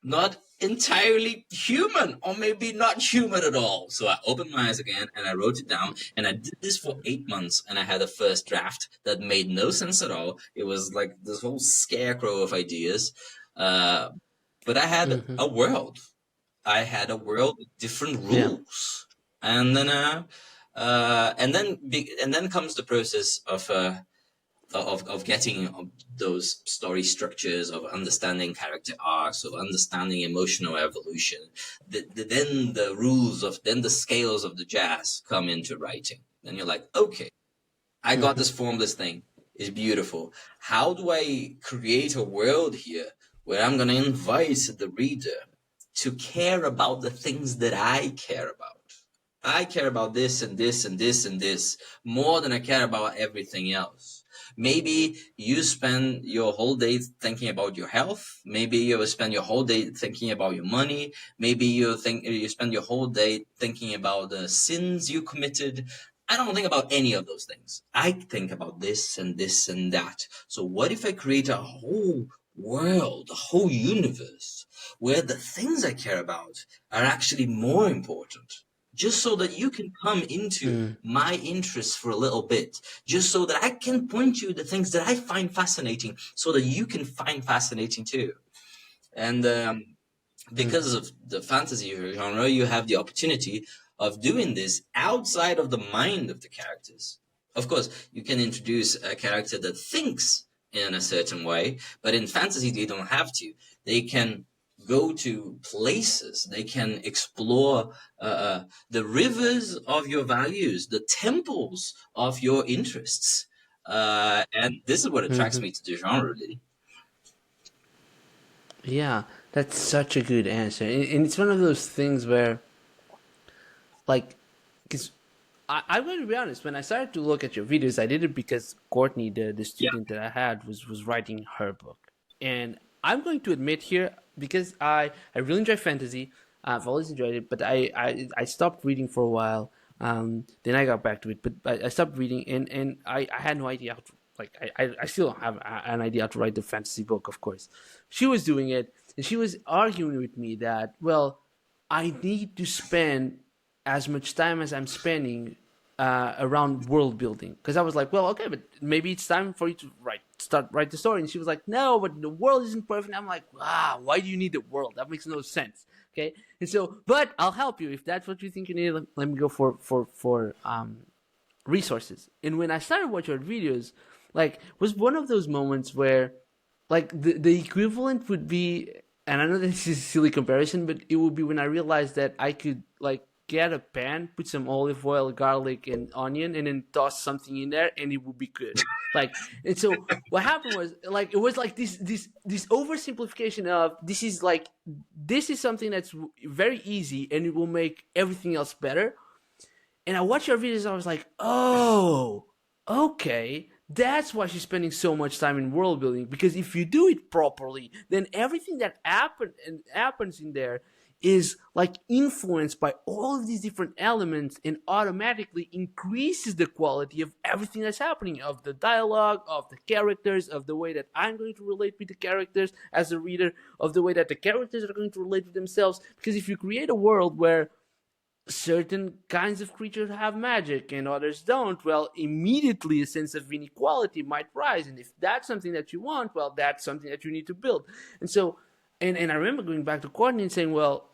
not entirely human, or maybe not human at all. So I opened my eyes again and I wrote it down. And I did this for 8 months. And I had a first draft that made no sense at all. It was like this whole scarecrow of ideas. But I had a world. I had a world with different rules, and then comes the process of getting those story structures, of understanding character arcs, of understanding emotional evolution. Then the rules then the scales of the jazz come into writing. Then you're like, okay, I got this formless thing. It's beautiful. How do I create a world here where I'm going to invite the reader to care about the things that I care about? I care about this and this and this and this more than I care about everything else. Maybe you spend your whole day thinking about your health. Maybe you spend your whole day thinking about your money. Maybe you spend your whole day thinking about the sins you committed. I don't think about any of those things. I think about this and this and that. So what if I create a whole world, a whole universe, where the things I care about are actually more important, just so that you can come into my interests for a little bit, just so that I can point you the things that I find fascinating, so that you can find fascinating too. And because of the fantasy genre, you have the opportunity of doing this outside of the mind of the characters. Of course, you can introduce a character that thinks in a certain way, but in fantasy, they don't have to. They can go to places. They can explore the rivers of your values, the temples of your interests. And this is what attracts me to the genre, really. Yeah, that's such a good answer. And it's one of those things where, like, because I'm going to be honest, when I started to look at your videos, I did it because Courtney, the student that I had, was writing her book. And I'm going to admit here, because I really enjoy fantasy. I've always enjoyed it, but I stopped reading for a while. Then I got back to it, but I stopped reading, and I had no idea how to, like, I still don't have an idea how to write the fantasy book. Of course, she was doing it, and she was arguing with me that, well, I need to spend as much time as I'm spending around world building, because I was like, well, okay, but maybe it's time for you to write the story. And she was like, no, but the world isn't perfect. I'm like, why do you need the world? That makes no sense. Okay, and so, but I'll help you if that's what you think you need. Let me go for resources. And when I started watching her videos, like, was one of those moments where, like, the equivalent would be, and I know this is a silly comparison, but it would be when I realized that I could, like, get a pan, put some olive oil, garlic, and onion, and then toss something in there, and it would be good. Like, and so what happened was, like, it was like this oversimplification of, this is something that's very easy, and it will make everything else better. And I watched her videos, and I was like, oh, okay, that's why she's spending so much time in world building. Because if you do it properly, then everything that happens in there is, like, influenced by all of these different elements, and automatically increases the quality of everything that's happening, of the dialogue, of the characters, of the way that I'm going to relate with the characters as a reader, of the way that the characters are going to relate with themselves. Because if you create a world where certain kinds of creatures have magic and others don't, well, immediately a sense of inequality might rise. And if that's something that you want, well, that's something that you need to build. And so, and I remember going back to Courtney and saying, well,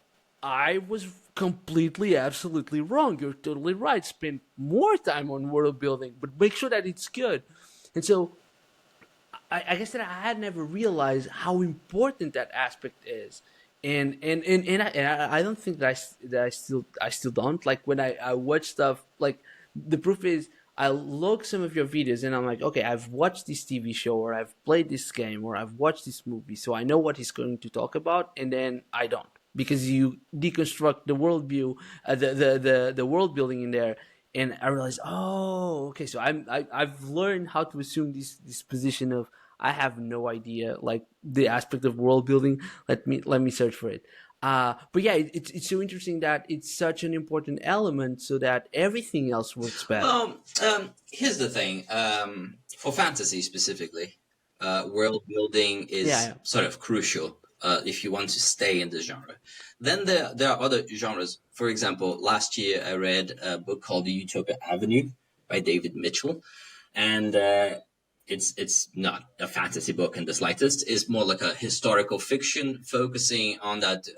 I was completely, absolutely wrong. You're totally right. Spend more time on world building, but make sure that it's good. And so, I guess that I had never realized how important that aspect is. And I don't think that I still don't, like, when I watch stuff, like, the proof is, I look some of your videos and I'm like, okay, I've watched this TV show, or I've played this game, or I've watched this movie, so I know what he's going to talk about. And then I don't, because you deconstruct the worldview, the world building in there. And I realized, oh, okay, so I've learned how to assume this position of, I have no idea, like, the aspect of world building. Let me search for it. But yeah, it's so interesting that it's such an important element, so that everything else works better. Well, here's the thing. For fantasy specifically, world building is Yeah, sort of crucial if you want to stay in the genre. Then there are other genres. For example, last year I read a book called The Utopia Avenue by David Mitchell, and it's not a fantasy book in the slightest. It's more like a historical fiction focusing on that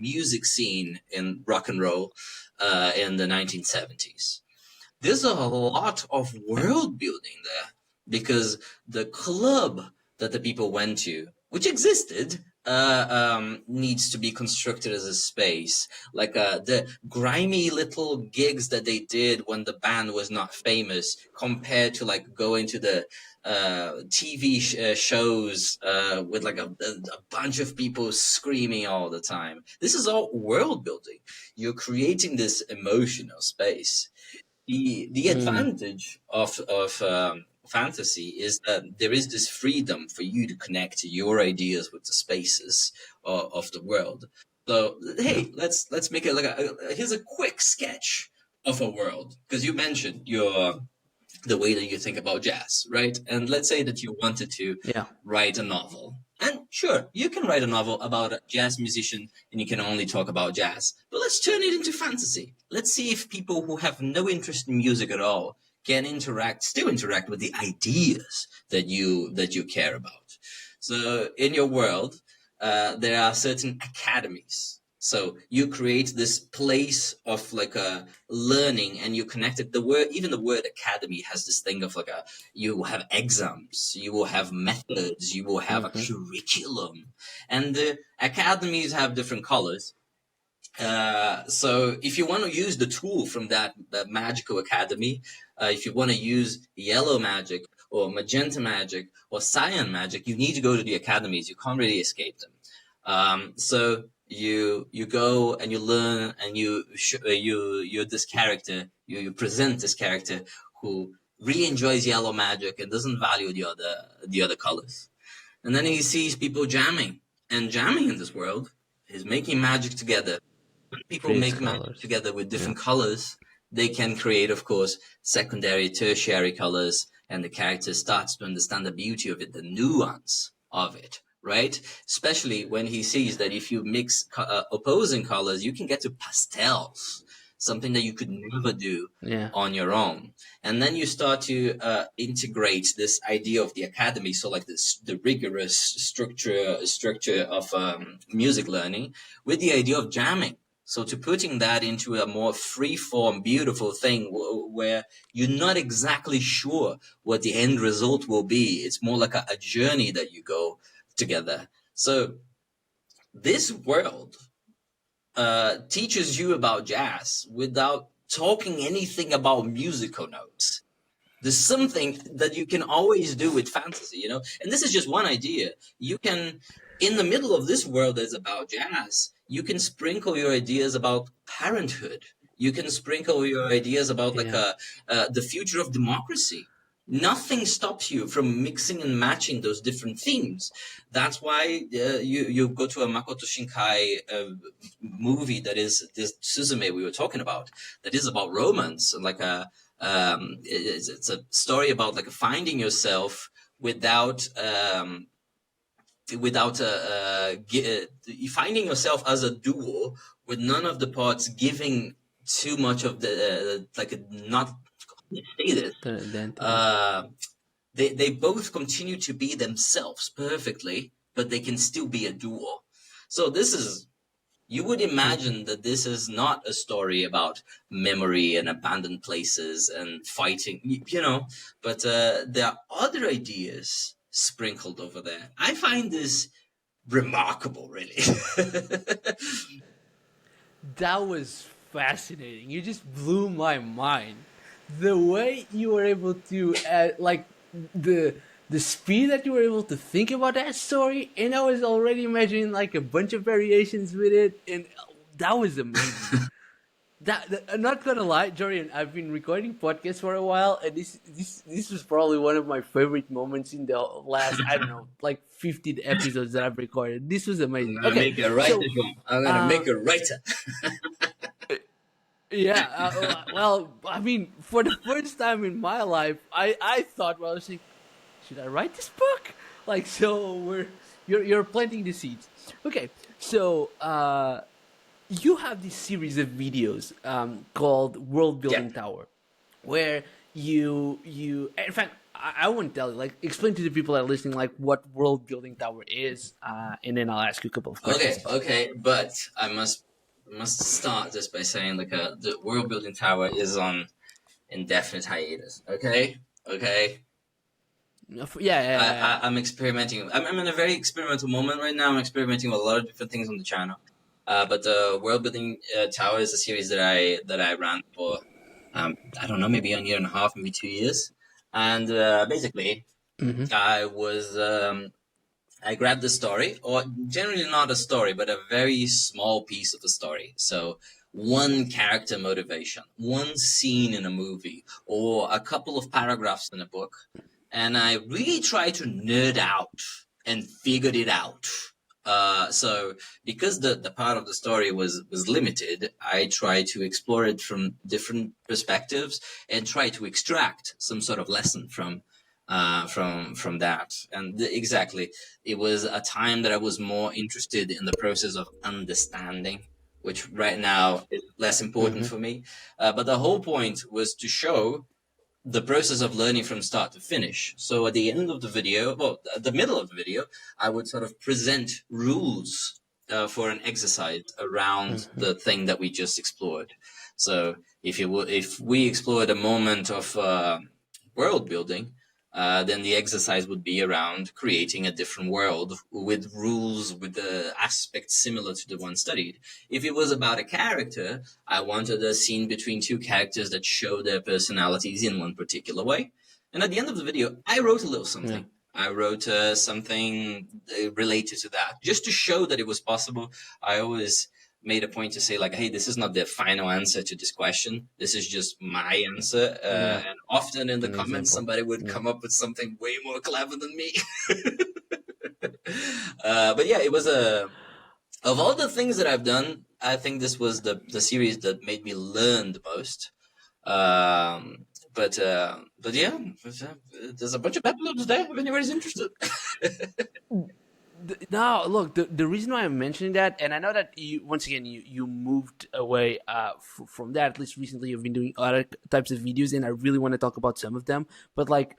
music scene in rock and roll in the 1970s. There's a lot of world building there, because the club that the people went to, which existed, needs to be constructed as a space. Like the grimy little gigs that they did when the band was not famous, compared to, like, going to the TV shows with, like, a bunch of people screaming all the time. This is all world building. You're creating this emotional space. The advantage of fantasy is that there is this freedom for you to connect your ideas with the spaces of the world. So, yeah, hey, let's make it like here's a quick sketch of a world, because you mentioned your the way that you think about jazz, right? And let's say that you wanted to yeah. write a novel. And sure, you can write a novel about a jazz musician and you can only talk about jazz. But let's turn it into fantasy. Let's see if people who have no interest in music at all can still interact with the ideas that you care about. So in your world, there are certain academies. So you create this place of, like, a learning, and you connect it. Even the word academy has this thing of, like, you will have exams, you will have methods, you will have a curriculum, and the academies have different colors. So if you want to use the tool from that magical academy, if you want to use yellow magic or magenta magic or cyan magic, you need to go to the academies. You can't really escape them. So you go and you learn, and you're this character. You present this character who really enjoys yellow magic and doesn't value the other colors. And then he sees people jamming, And jamming in this world is making magic together. When people Creates make magic colors. together with Yeah. different colors, they can create, of course, secondary, tertiary colors, and the character starts to understand the beauty of it, the nuance of it, right? Especially when he sees that if you mix opposing colors, you can get to pastels, something that you could never do Yeah. on your own. And then you start to integrate this idea of the academy, so like this, the rigorous structure of music learning, with the idea of jamming. So to putting that into a more free-form, beautiful thing where you're not exactly sure what the end result will be. It's more like a journey that you go together. So this world teaches you about jazz without talking anything about musical notes. There's something that you can always do with fantasy, you know? And this is just one idea. You can, in the middle of this world that's about jazz, you can sprinkle your ideas about parenthood. You can sprinkle your ideas about like Yeah. the future of democracy. Nothing stops you from mixing and matching those different themes. That's why you go to a Makoto Shinkai movie that is this Suzume we were talking about, that is about romance and like it's a story about like finding yourself without finding yourself as a duo with none of the parts giving too much of the not say this. The identity. Uh, they both continue to be themselves perfectly, but they can still be a duo. So this is, you would imagine that this is not a story about memory and abandoned places and fighting, you know, but there are other ideas sprinkled over there. I find this remarkable, really. That was fascinating. You just blew my mind. The way you were able to, like, the speed that you were able to think about that story, and I was already imagining like a bunch of variations with it, and that was amazing. I'm not gonna lie, Jorian. I've been recording podcasts for a while, and this was probably one of my favorite moments in the last, I don't know, like 15 episodes that I've recorded. This was I'm amazing. gonna Okay, make a writer, so João. I'm gonna uh, make a writer. yeah, well, I mean, for the first time in my life, I thought, well, I was like, should I write this book? Like, so you're planting the seeds. Okay, so you have this series of videos called World Yeah. Building Tower, where you in fact I won't tell you, like, explain to the people that are listening like what World Building Tower is, and then I'll ask you a couple of questions Okay, about it. okay, but I must start just by saying like the world building tower is on indefinite hiatus. Okay, okay. Yeah, yeah, yeah, yeah. I'm experimenting. I'm in a very experimental moment right now. I'm experimenting with a lot of different things on the channel. But the World Building Tower is a series that I ran for I don't know, maybe a year and a half, maybe 2 years. And basically, Mm-hmm. I grabbed the story, or generally not a story, but a very small piece of the story. So one character motivation, one scene in a movie, or a couple of paragraphs in a book, and I really tried to nerd out and figured it out. So because the part of the story was limited, I tried to explore it from different perspectives and try to extract some sort of lesson from that. And exactly, it was a time that I was more interested in the process of understanding, which right now is less important Mm-hmm. for me. But the whole point was to show the process of learning from start to finish. So at the end of the video, well, at the middle of the video, I would sort of present rules for an exercise around Mm-hmm. the thing that we just explored. So if we explored a moment of world building, then the exercise would be around creating a different world with rules, with the aspects similar to the one studied. If it was about a character, I wanted a scene between two characters that show their personalities in one particular way. And at the end of the video, I wrote a little Yeah. something. I wrote something related to that, just to show that it was possible. I always made a point to say like, hey, this is not the final answer to this question. This is just my answer. Yeah. And often in the An comments, example. somebody would Yeah. come up with something way more clever than me. But yeah, it was a of all the things that I've done, I think this was the series that made me learn the most. Um, but yeah, there's a bunch of episodes there if anybody's interested. No, look, the reason why I'm mentioning that, and I know that you once again you moved away from that. At least recently, you've been doing other types of videos, and I really want to talk about some of them. But like,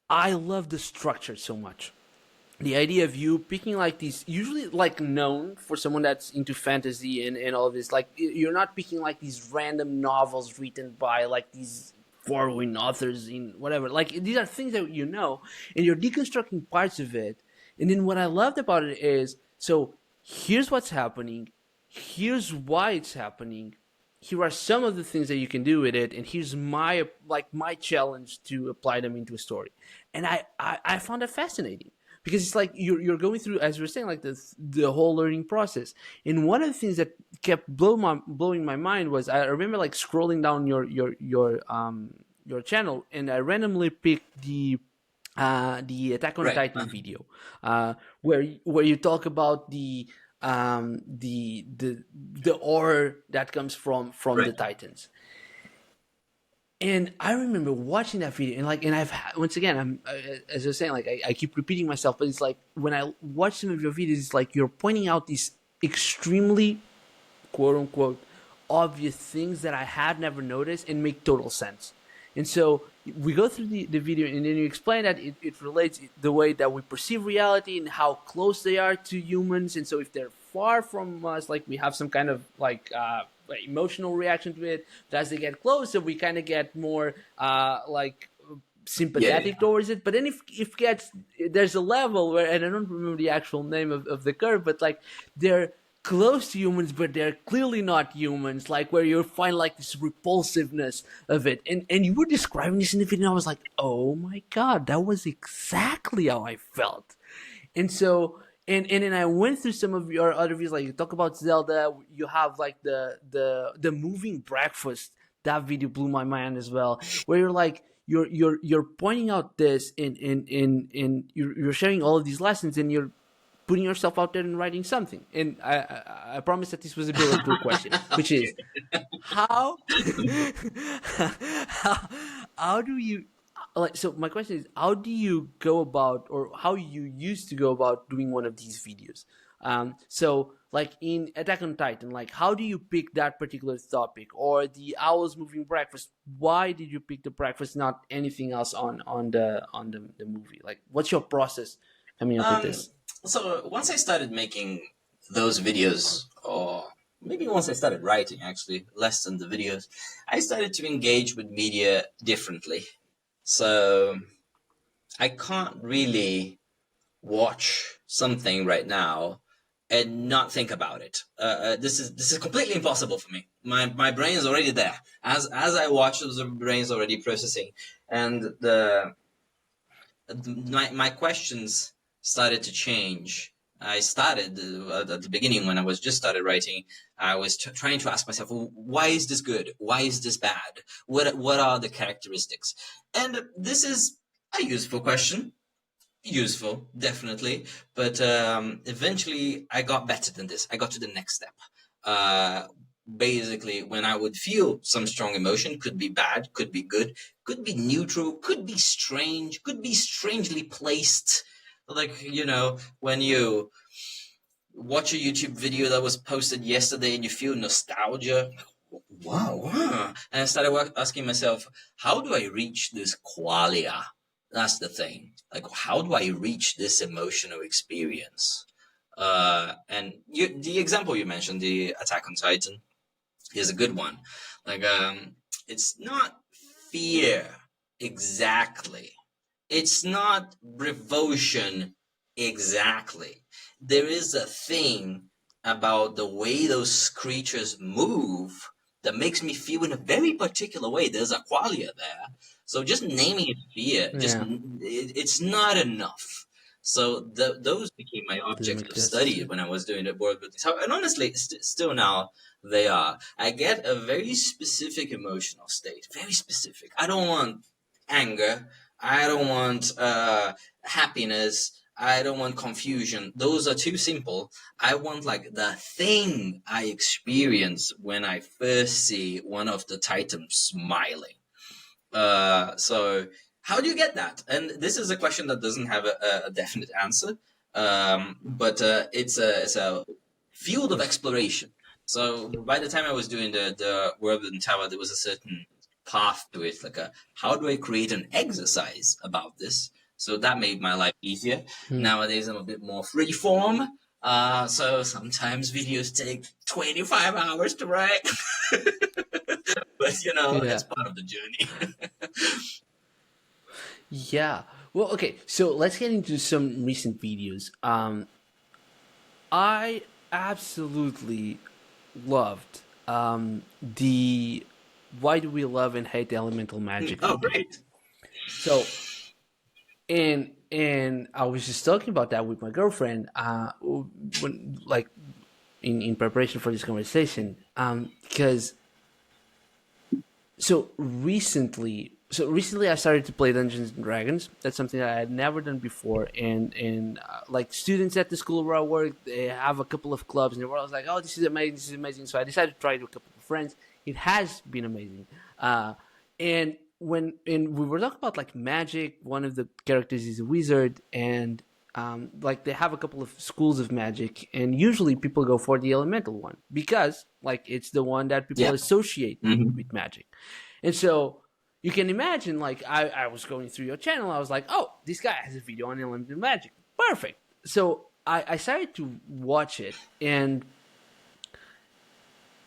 I love the structure so much. The idea of you picking like these, usually like known for someone that's into fantasy and all of this, like you're not picking like these random novels written by like these foreign authors in whatever. Like these are things that you know, and you're deconstructing parts of it. And then what I loved about it is, so here's what's happening, here's why it's happening, here are some of the things that you can do with it, and here's my challenge to apply them into a story. And I found that fascinating because it's like you're going through, as you were saying, like the whole learning process. And one of the things that kept blowing my mind was, I remember like scrolling down your channel, and I randomly picked the Attack on Right. Titan video, where you talk about the ore that comes from the Right. Titans. And I remember watching that video, and like, and once again, as I was saying, like, I keep repeating myself, but it's like when I watch some of your videos, it's like you're pointing out these extremely quote unquote obvious things that I had never noticed and make total sense. And so we go through the video, and then you explain that it relates the way that we perceive reality and how close they are to humans. And so if they're far from us, like we have some kind of like emotional reaction to it. But as they get closer, we kind of get more like sympathetic Yeah. towards it. But then if gets, there's a level where, and I don't remember the actual name of the curve, but like they're close to humans, but they're clearly not humans, like where you find like this repulsiveness of it. And you were describing this in the video, and I was like, oh my god, that was exactly how I felt. And so, and then I went through some of your other videos, like you talk about Zelda, you have like the moving breakfast. That video blew my mind as well, where you're like you're pointing out this, and you're sharing all of these lessons, and you're putting yourself out there and writing something. And I promise that this was a bullet to a question, which Okay. is how how, how do you, like, so my question is, how do you go about, or how you used to go about doing one of these videos? So like in Attack on Titan, like how do you pick that particular topic, or the owls moving breakfast? Why did you pick the breakfast, not anything else on the movie? Like, what's your process coming up with Um, this? so once I started making those videos, or maybe once I started writing, actually, less than the videos, I started to engage with media differently. So I can't really watch something right now and not think about it. This is completely impossible for me. My brain is already there. As I watch, the brain is already processing, and my questions started to change. I started at the beginning when I was just started writing. I was trying to ask myself, well, why is this good? Why is this bad? What are the characteristics? And this is a useful question. Useful, definitely, but eventually I got better than this. I got to the next step. Uh, Basically, when I would feel some strong emotion, could be bad, could be good, could be neutral, could be strange, could be strangely placed. Like, when you watch a YouTube video that was posted yesterday and you feel nostalgia. Wow, wow. And I started asking myself, how do I reach this qualia? That's the thing. Like, how do I reach this emotional experience? And the example you mentioned, the Attack on Titan, is a good one. Like, it's not fear exactly. It's not revulsion exactly. There is a thing about the way those creatures move that makes me feel in a very particular way. There's a qualia there. So just naming it fear, Yeah, it's not enough. So those became my doesn't object make of justice study to it. when I was doing the world building. So, and honestly, still now they are. I get a very specific emotional state, very specific. I don't want anger. I don't want happiness. I don't want confusion. Those are too simple. I want like the thing I experience when I first see one of the Titans smiling. So how do you get that? And this is a question that doesn't have a definite answer, but it's a field of exploration. So by the time I was doing the Worldbuilding Tower, there was a certain path to it, like how do I create an exercise about this? So that made my life easier. Nowadays I'm a bit more freeform. So sometimes videos take 25 hours to write. But you know, Yeah. it's part of the journey. Yeah. Well, okay. So let's get into some recent videos. I absolutely loved the "Why Do We Love and Hate Elemental Magic" Oh, video. great. So, and I was just talking about that with my girlfriend. When like in preparation for this conversation, because recently I started to play Dungeons and Dragons. That's something that I had never done before. And like students at the school where I work, they have a couple of clubs, and I was like, "Oh, this is amazing! This is amazing!" So I decided to try it with a couple of friends. It has been amazing. And we were talking about like magic, one of the characters is a wizard, and like they have a couple of schools of magic, and usually people go for the elemental one because like it's the one that people Yeah. associate Mhm. with magic. And so you can imagine, like, I was going through your channel, I was like, oh, this guy has a video on elemental magic. Perfect. So I started to watch it, and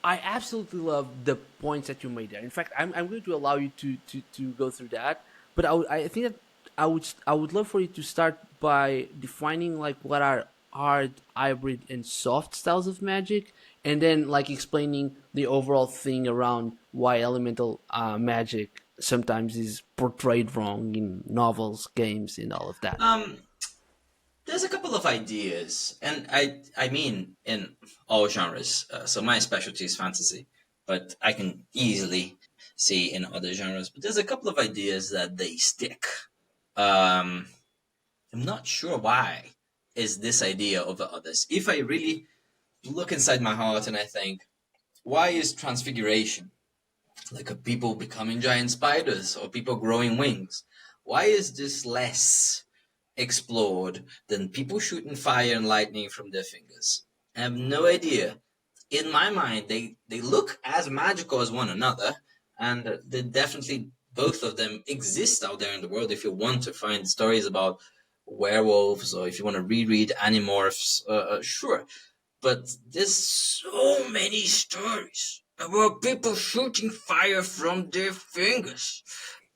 I absolutely love the points that you made there. In fact, I'm going to allow you to go through that. But I think that I would love for you to start by defining like what are hard, hybrid, and soft styles of magic, and then like explaining the overall thing around why elemental magic sometimes is portrayed wrong in novels, games, and all of that. There's a couple of ideas, and I mean in all genres. So my specialty is fantasy, but I can easily see in other genres. But there's a couple of ideas that they stick. I'm not sure why is this idea over others. If I really look inside my heart and I think, why is transfiguration, like people becoming giant spiders or people growing wings, why is this less explored than people shooting fire and lightning from their fingers? I have no idea. In my mind, they look as magical as one another, and they definitely, both of them exist out there in the world. If you want to find stories about werewolves, or if you want to reread Animorphs, sure. But there's so many stories about people shooting fire from their fingers.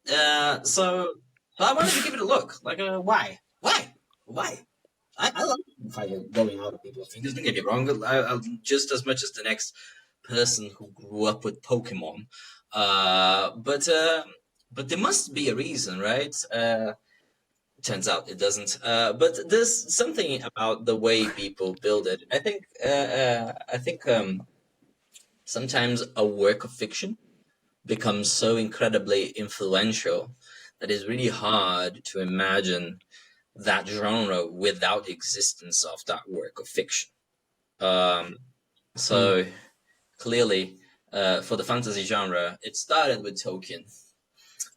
So I wanted to give it a look. Like, why? Why? I love fire going out of people's fingers. Don't get me wrong. I just as much as the next person who grew up with Pokemon. But there must be a reason, right? Turns out it doesn't. But there's something about the way people build it. I think sometimes a work of fiction becomes so incredibly influential that it's really hard to imagine that genre without the existence of that work of fiction. So clearly, for the fantasy genre, it started with Tolkien,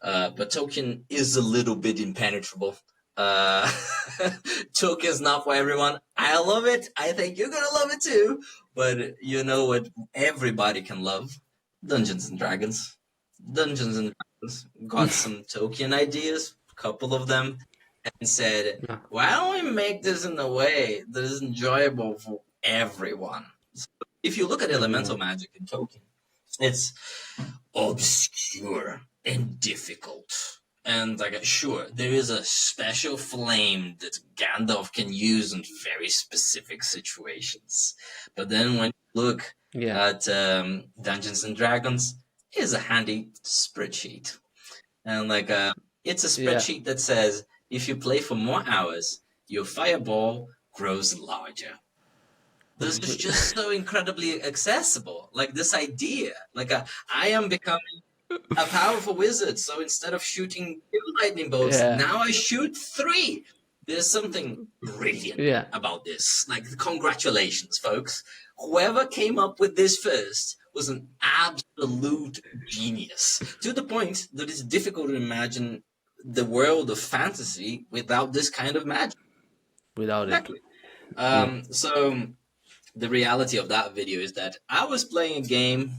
but Tolkien is a little bit impenetrable. Tolkien's not for everyone. I love it. I think you're gonna love it too. But you know what everybody can love? Dungeons and Dragons. Dungeons and Dragons got some Tolkien ideas, a couple of them, and said, Yeah. why don't we make this in a way that is enjoyable for everyone? So if you look at elemental magic in Tolkien, it's obscure and difficult. And like, sure, there is a special flame that Gandalf can use in very specific situations. But then when you look Yeah. at Dungeons and Dragons, it's a handy spreadsheet. And like, it's a Yeah. spreadsheet that says if you play for more hours, your fireball grows larger. This is just so incredibly accessible. Like this idea, like I am becoming a powerful wizard. So instead of shooting 2 lightning bolts, Yeah. now I shoot 3. There's something brilliant Yeah. about this. Like, congratulations, folks. Whoever came up with this first was an absolute genius. To the point that it's difficult to imagine the world of fantasy without this kind of magic. Without it. Exactly. Yeah. So the reality of that video is that I was playing a game.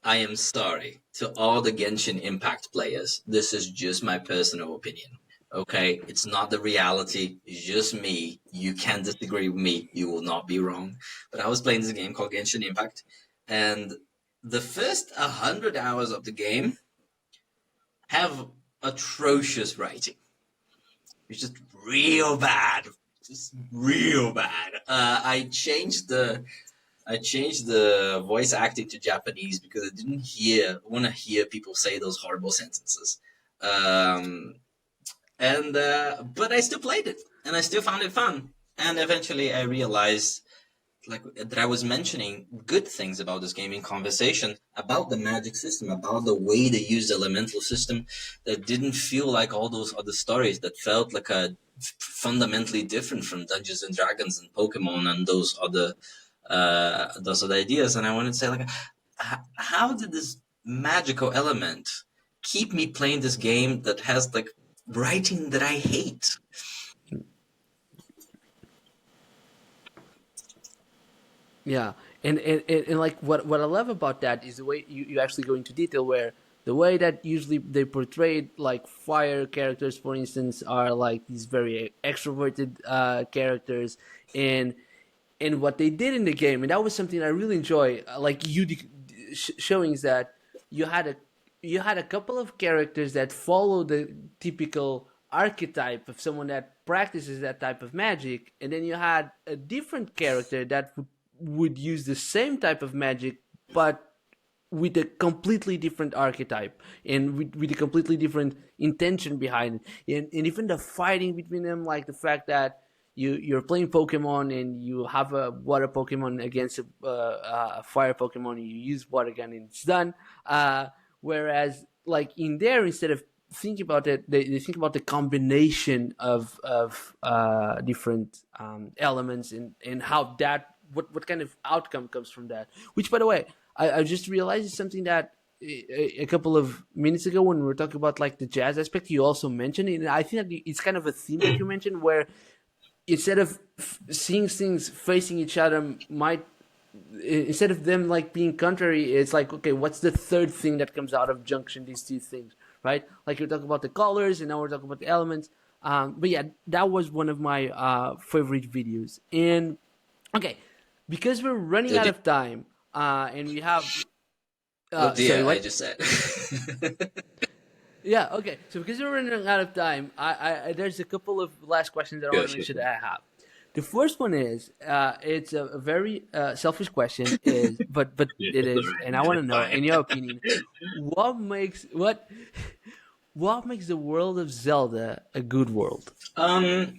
I am sorry to all the Genshin Impact players. This is just my personal opinion. Okay, it's not the reality. It's just me. You can disagree with me. You will not be wrong. But I was playing this game called Genshin Impact, and the first 100 hours of the game have atrocious writing. It's just real bad. Just real bad. I changed the voice acting to Japanese because I didn't want to hear people say those horrible sentences. But I still played it, and I still found it fun. And eventually, I realized that I was mentioning good things about this game in conversation, about the magic system, about the way they use the elemental system, that didn't feel like all those other stories, that felt like a fundamentally different from Dungeons and Dragons and Pokemon and those other ideas. And I wanted to say, like, how did this magical element keep me playing this game that has like writing that I hate? Yeah, and like what I love about that is the way you actually go into detail, where the way that usually they portrayed like fire characters, for instance, are like these very extroverted characters, and what they did in the game, and that was something I really enjoy. Like showing is that you had a couple of characters that follow the typical archetype of someone that practices that type of magic, and then you had a different character that would use the same type of magic, but with a completely different archetype and with a completely different intention behind it. And even the fighting between them, like the fact that you're playing Pokemon and you have a water Pokemon against a fire Pokemon, and you use water gun and it's done. Whereas like in there, instead of thinking about it, they think about the combination of different elements and how that what kind of outcome comes from that. Which, by the way, I just realized is something that a couple of minutes ago when we were talking about like the jazz aspect, you also mentioned it. And I think that it's kind of a theme that you mentioned, where instead of seeing things facing each other, instead of them like being contrary, it's like, okay, what's the third thing that comes out of junction these two things, right? Like you're talking about the colors, and now we're talking about the elements. But yeah, that was one of my favorite videos. And okay, because we're running out of time, and we have Oh dear, sorry, what? I just said. Yeah, okay. So because we're running out of time, I there's a couple of last questions that I want to make sure that I have. The first one is, it's a very selfish question, but it is, and I want to know, in your opinion, what makes the world of Zelda a good world? Well,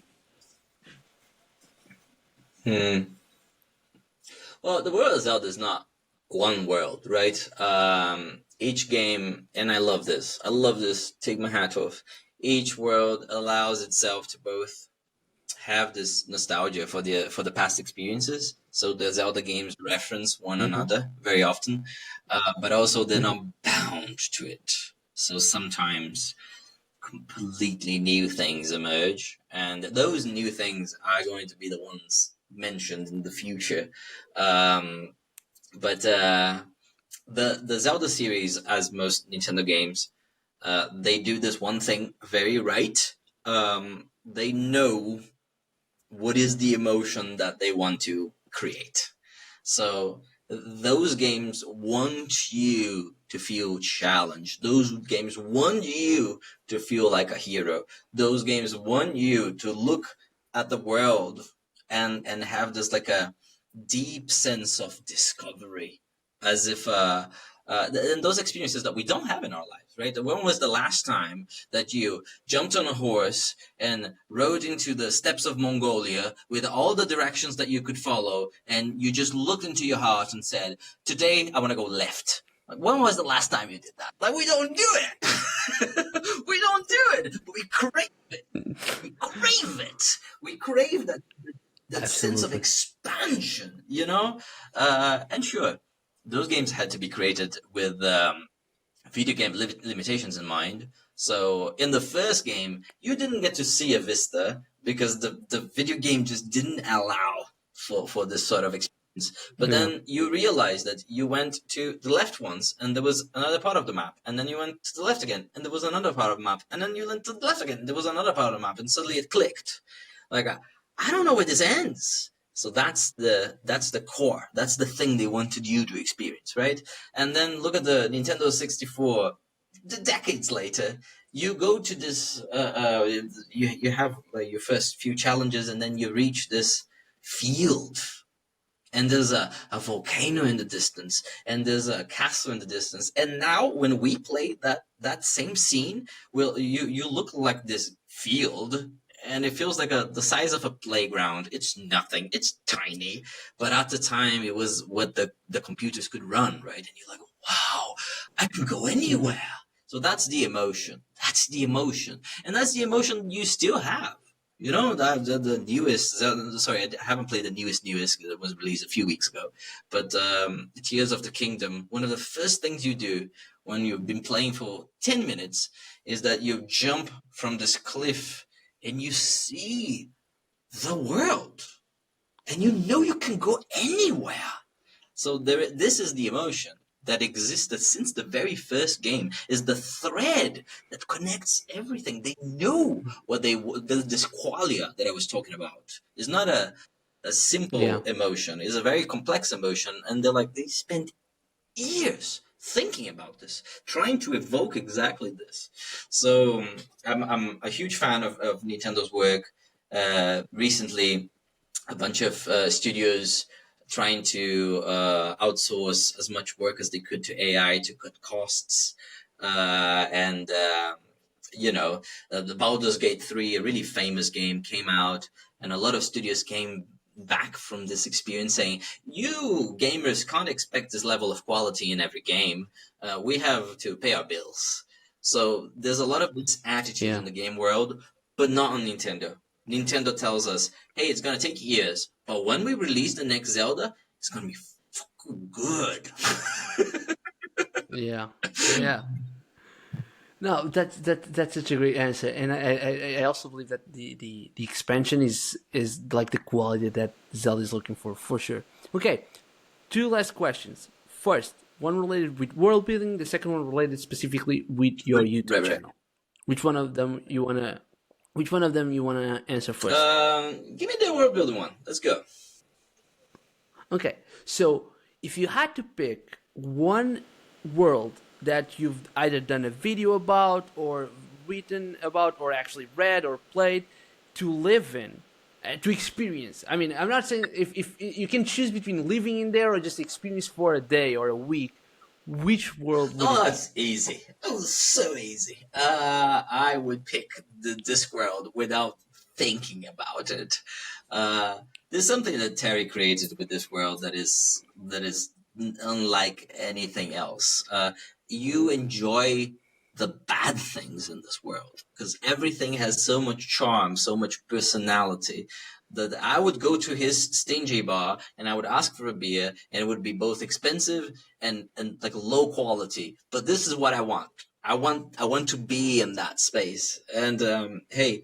the world of Zelda is not one world, right? Each game, and I love this. Take my hat off. Each world allows itself to both have this nostalgia for the past experiences. So the Zelda games reference one another very often, but also they're not bound to it. So sometimes completely new things emerge, and those new things are going to be the ones mentioned in the future. But the Zelda series, as most Nintendo games, they do this one thing very right. They know what is the emotion that they want to create. So those games want you to feel challenged. Those games want you to feel like a hero. Those games want you to look at the world and have this like a deep sense of discovery, as if and those experiences that we don't have in our lives, right? When was the last time that you jumped on a horse and rode into the steppes of Mongolia with all the directions that you could follow, and you just looked into your heart and said, today I want to go left? Like, when was the last time you did that? Like, we don't do it. We don't do it, but we crave it. We crave it. know. And sure, those games had to be created with video game limitations in mind. So in the first game, you didn't get to see a vista because the video game just didn't allow for this sort of experience. But Yeah. then you realize that you went to the left once and there was another part of the map, and then you went to the left again and there was another part of the map, and then you went to the left again and there was another part of the map, and suddenly it clicked. Like, I don't know where this ends. So that's the core. That's the thing they wanted you to experience, right? And then look at the Nintendo 64. Decades later, you go to this. You have like your first few challenges, and then you reach this field, and there's a volcano in the distance, and there's a castle in the distance. And now, when we play that same scene, you look like this field. And it feels like the size of a playground. It's nothing. It's tiny. But at the time, it was what the computers could run, right? And you're like, wow, I can go anywhere. So that's the emotion. That's the emotion. And that's the emotion you still have. You know, the newest, sorry, I haven't played the newest because it was released a few weeks ago. But Tears of the Kingdom, one of the first things you do when you've been playing for 10 minutes is that you jump from this cliff and you see the world, and you know you can go anywhere. So this is the emotion that existed since the very first game, is the thread that connects everything. They know what this qualia that I was talking about is not a simple emotion. It's a very complex emotion, and they spent years thinking about this, trying to evoke exactly this. So I'm a huge fan of Nintendo's work. Recently, a bunch of studios trying to outsource as much work as they could to AI to cut costs. The Baldur's Gate 3, a really famous game, came out, and a lot of studios came back from this experience saying, you gamers can't expect this level of quality in every game. We have to pay our bills. So there's a lot of this attitude in the game world, but not on Nintendo. Nintendo tells us, hey, it's going to take years, but when we release the next Zelda, it's going to be fucking good. Yeah. No, that's such a great answer, and I also believe that the expansion is like the quality that Zelda is looking for sure. Okay, 2 last questions. First, one related with world building. The second one related specifically with your YouTube channel. Which one of them you wanna answer first? Give me the world building one. Let's go. Okay, so if you had to pick one world that you've either done a video about or written about or actually read or played to live in, to experience. I mean, I'm not saying if you can choose between living in there or just experience for a day or a week, which world would it be? It's easy. Oh, so easy. I would pick the Discworld without thinking about it. There's something that Terry created with this world that is unlike anything else. You enjoy the bad things in this world because everything has so much charm, so much personality, that I would go to his stingy bar and I would ask for a beer, and it would be both expensive and like low quality. But this is what I want. I want to be in that space. And hey,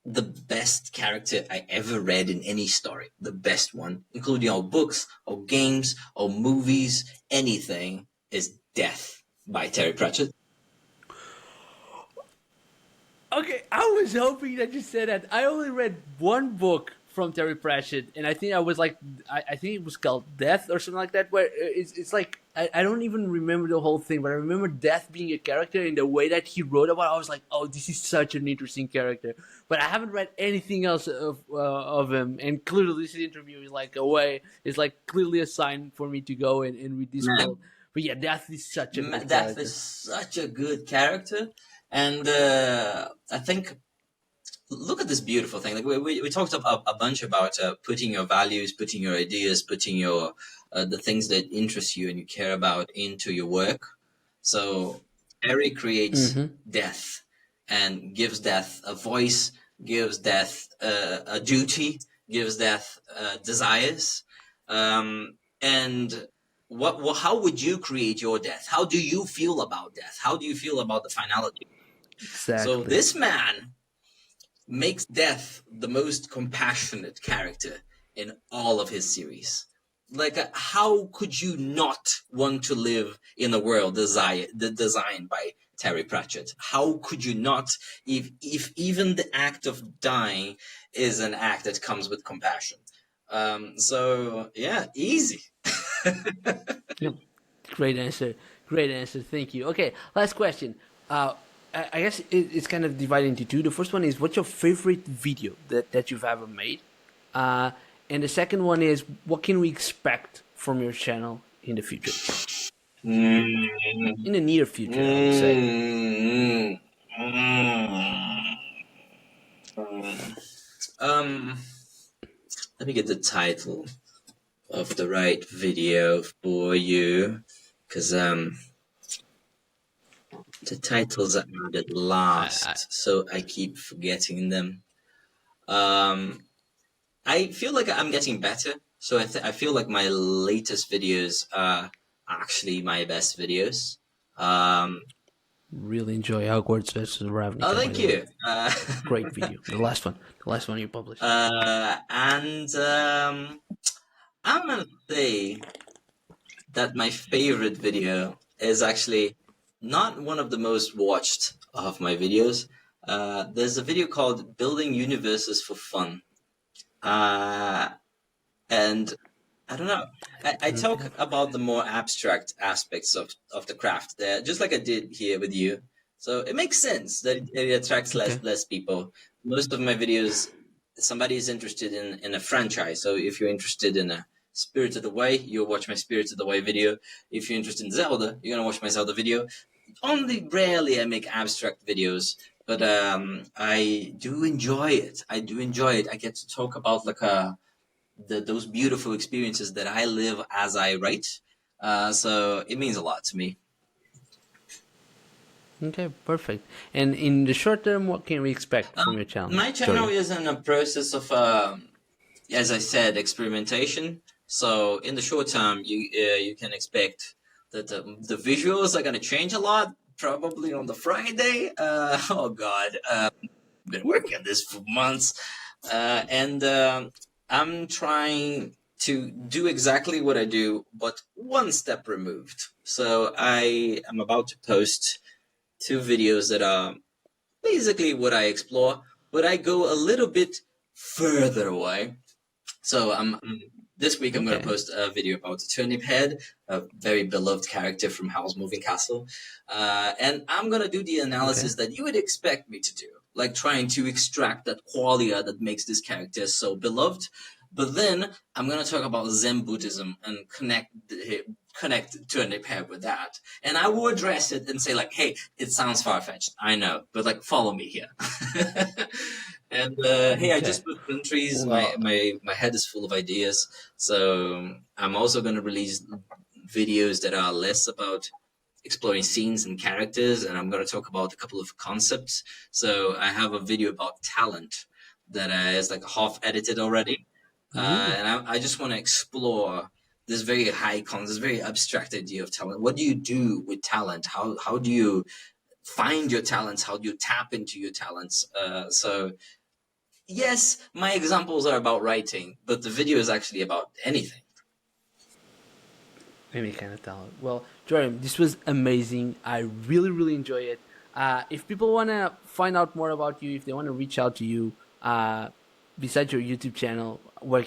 the best character I ever read in any story, the best one, including all books, all games, all movies, anything, is Death by Terry Pratchett. Okay, I was hoping that you said that. I only read one book from Terry Pratchett, and I think I was like, I think it was called Death or something like that, where it's like, I don't even remember the whole thing, but I remember Death being a character in the way that he wrote about it. I was like, oh, this is such an interesting character. But I haven't read anything else of him, and clearly this interview is like a way, it's like clearly a sign for me to go and read this world. But yeah, Death is such a good character. Death is such a good character, and I think, look at this beautiful thing. Like we talked a bunch about putting your values, putting your ideas, putting your the things that interest you and you care about into your work. So Terry creates Death and gives Death a voice, gives Death a duty, gives Death desires. And how would you create your death? How do you feel about death? How do you feel about the finality? So Exactly. this man makes death the most compassionate character in all of his series. Like, how could you not want to live in a world designed by Terry Pratchett? How could you not, if even the act of dying is an act that comes with compassion? So yeah, easy. Yep. Great answer. Great answer. Thank you. Okay, last question. I guess it's kind of divided into two. The first one is, what's your favorite video that you've ever made? Uh, and the second one is, what can we expect from your channel in the future? Mm, In the near future, I would say. mm, mm, um, let me get the title of the right video for you, because the titles are added I last, so I keep forgetting them. I feel like I'm getting better, so I feel like my latest videos are actually my best videos. really enjoy Hogwarts versus Oh, Ravnica, by thank the way. you. Great video. The last one you published. And I'm gonna say that my favorite video is actually not one of the most watched of my videos. There's a video called Building Universes for Fun. Uh, and I don't know. I talk about the more abstract aspects of the craft there, just like I did here with you. So it makes sense that it attracts Okay. less people. Most of my videos, somebody is interested in a franchise. So if you're interested in a Spirited Away, you'll watch my Spirited Away video. If you're interested in Zelda, you're gonna watch my Zelda video. Only rarely I make abstract videos, but I do enjoy it. I do enjoy it. I get to talk about like those beautiful experiences that I live as I write. So it means a lot to me. Okay, perfect. And in the short term, what can we expect from your channel, My channel Joriam? is in a process of, as I said, experimentation. So in the short term, you can expect that the visuals are going to change a lot. Probably on the Friday. Oh God, I've been working on this for months, and I'm trying to do exactly what I do, but one step removed. So I am about to post two videos that are basically what I explore, but I go a little bit further away. So this week I'm going to Okay. post a video about Turnip Head, a very beloved character from Howl's Moving Castle, and I'm going to do the Okay. analysis that you would expect me to do, like trying to extract that qualia that makes this character so beloved. But then I'm going to talk about Zen Buddhism and connect Turnip Head with that, and I will address it and say like, hey, it sounds far fetched, I know, but like follow me here. And hey, I Okay. just put countries. Well, My head is full of ideas. So I'm also going to release videos that are less about exploring scenes and characters, and I'm going to talk about a couple of concepts. So I have a video about talent that is like half edited already, ooh, and I just want to explore this very this very abstract idea of talent. What do you do with talent? How do you find your talents? How do you tap into your talents? So yes, my examples are about writing, but the video is actually about anything. any kind of talent. Well, Joriam, this was amazing. I really, really enjoy it. If people want to find out more about you, if they want to reach out to you, besides your YouTube channel, where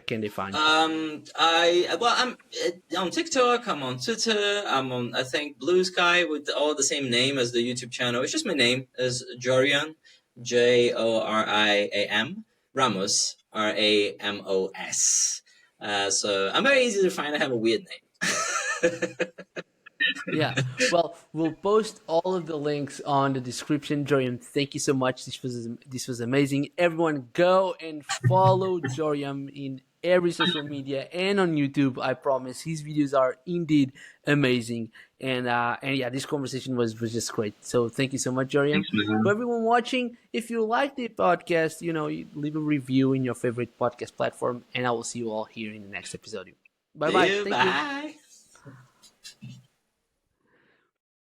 can they find you? I'm on TikTok. I'm on Twitter. I'm on I think Blue Sky with all the same name as the YouTube channel. It's just my name is Joriam, Joriam Ramos, Ramos. So I'm very easy to find. I have a weird name. Yeah. Well, we'll post all of the links on the description. Joriam, thank you so much. This was amazing. Everyone, go and follow Joriam in every social media and on YouTube. I promise his videos are indeed amazing. And yeah, this conversation was just great. So thank you so much, Joriam. Thanks, To man. everyone watching, if you like the podcast, you leave a review in your favorite podcast platform, and I will see you all here in the next episode. Bye See bye. you. Thank you. Bye.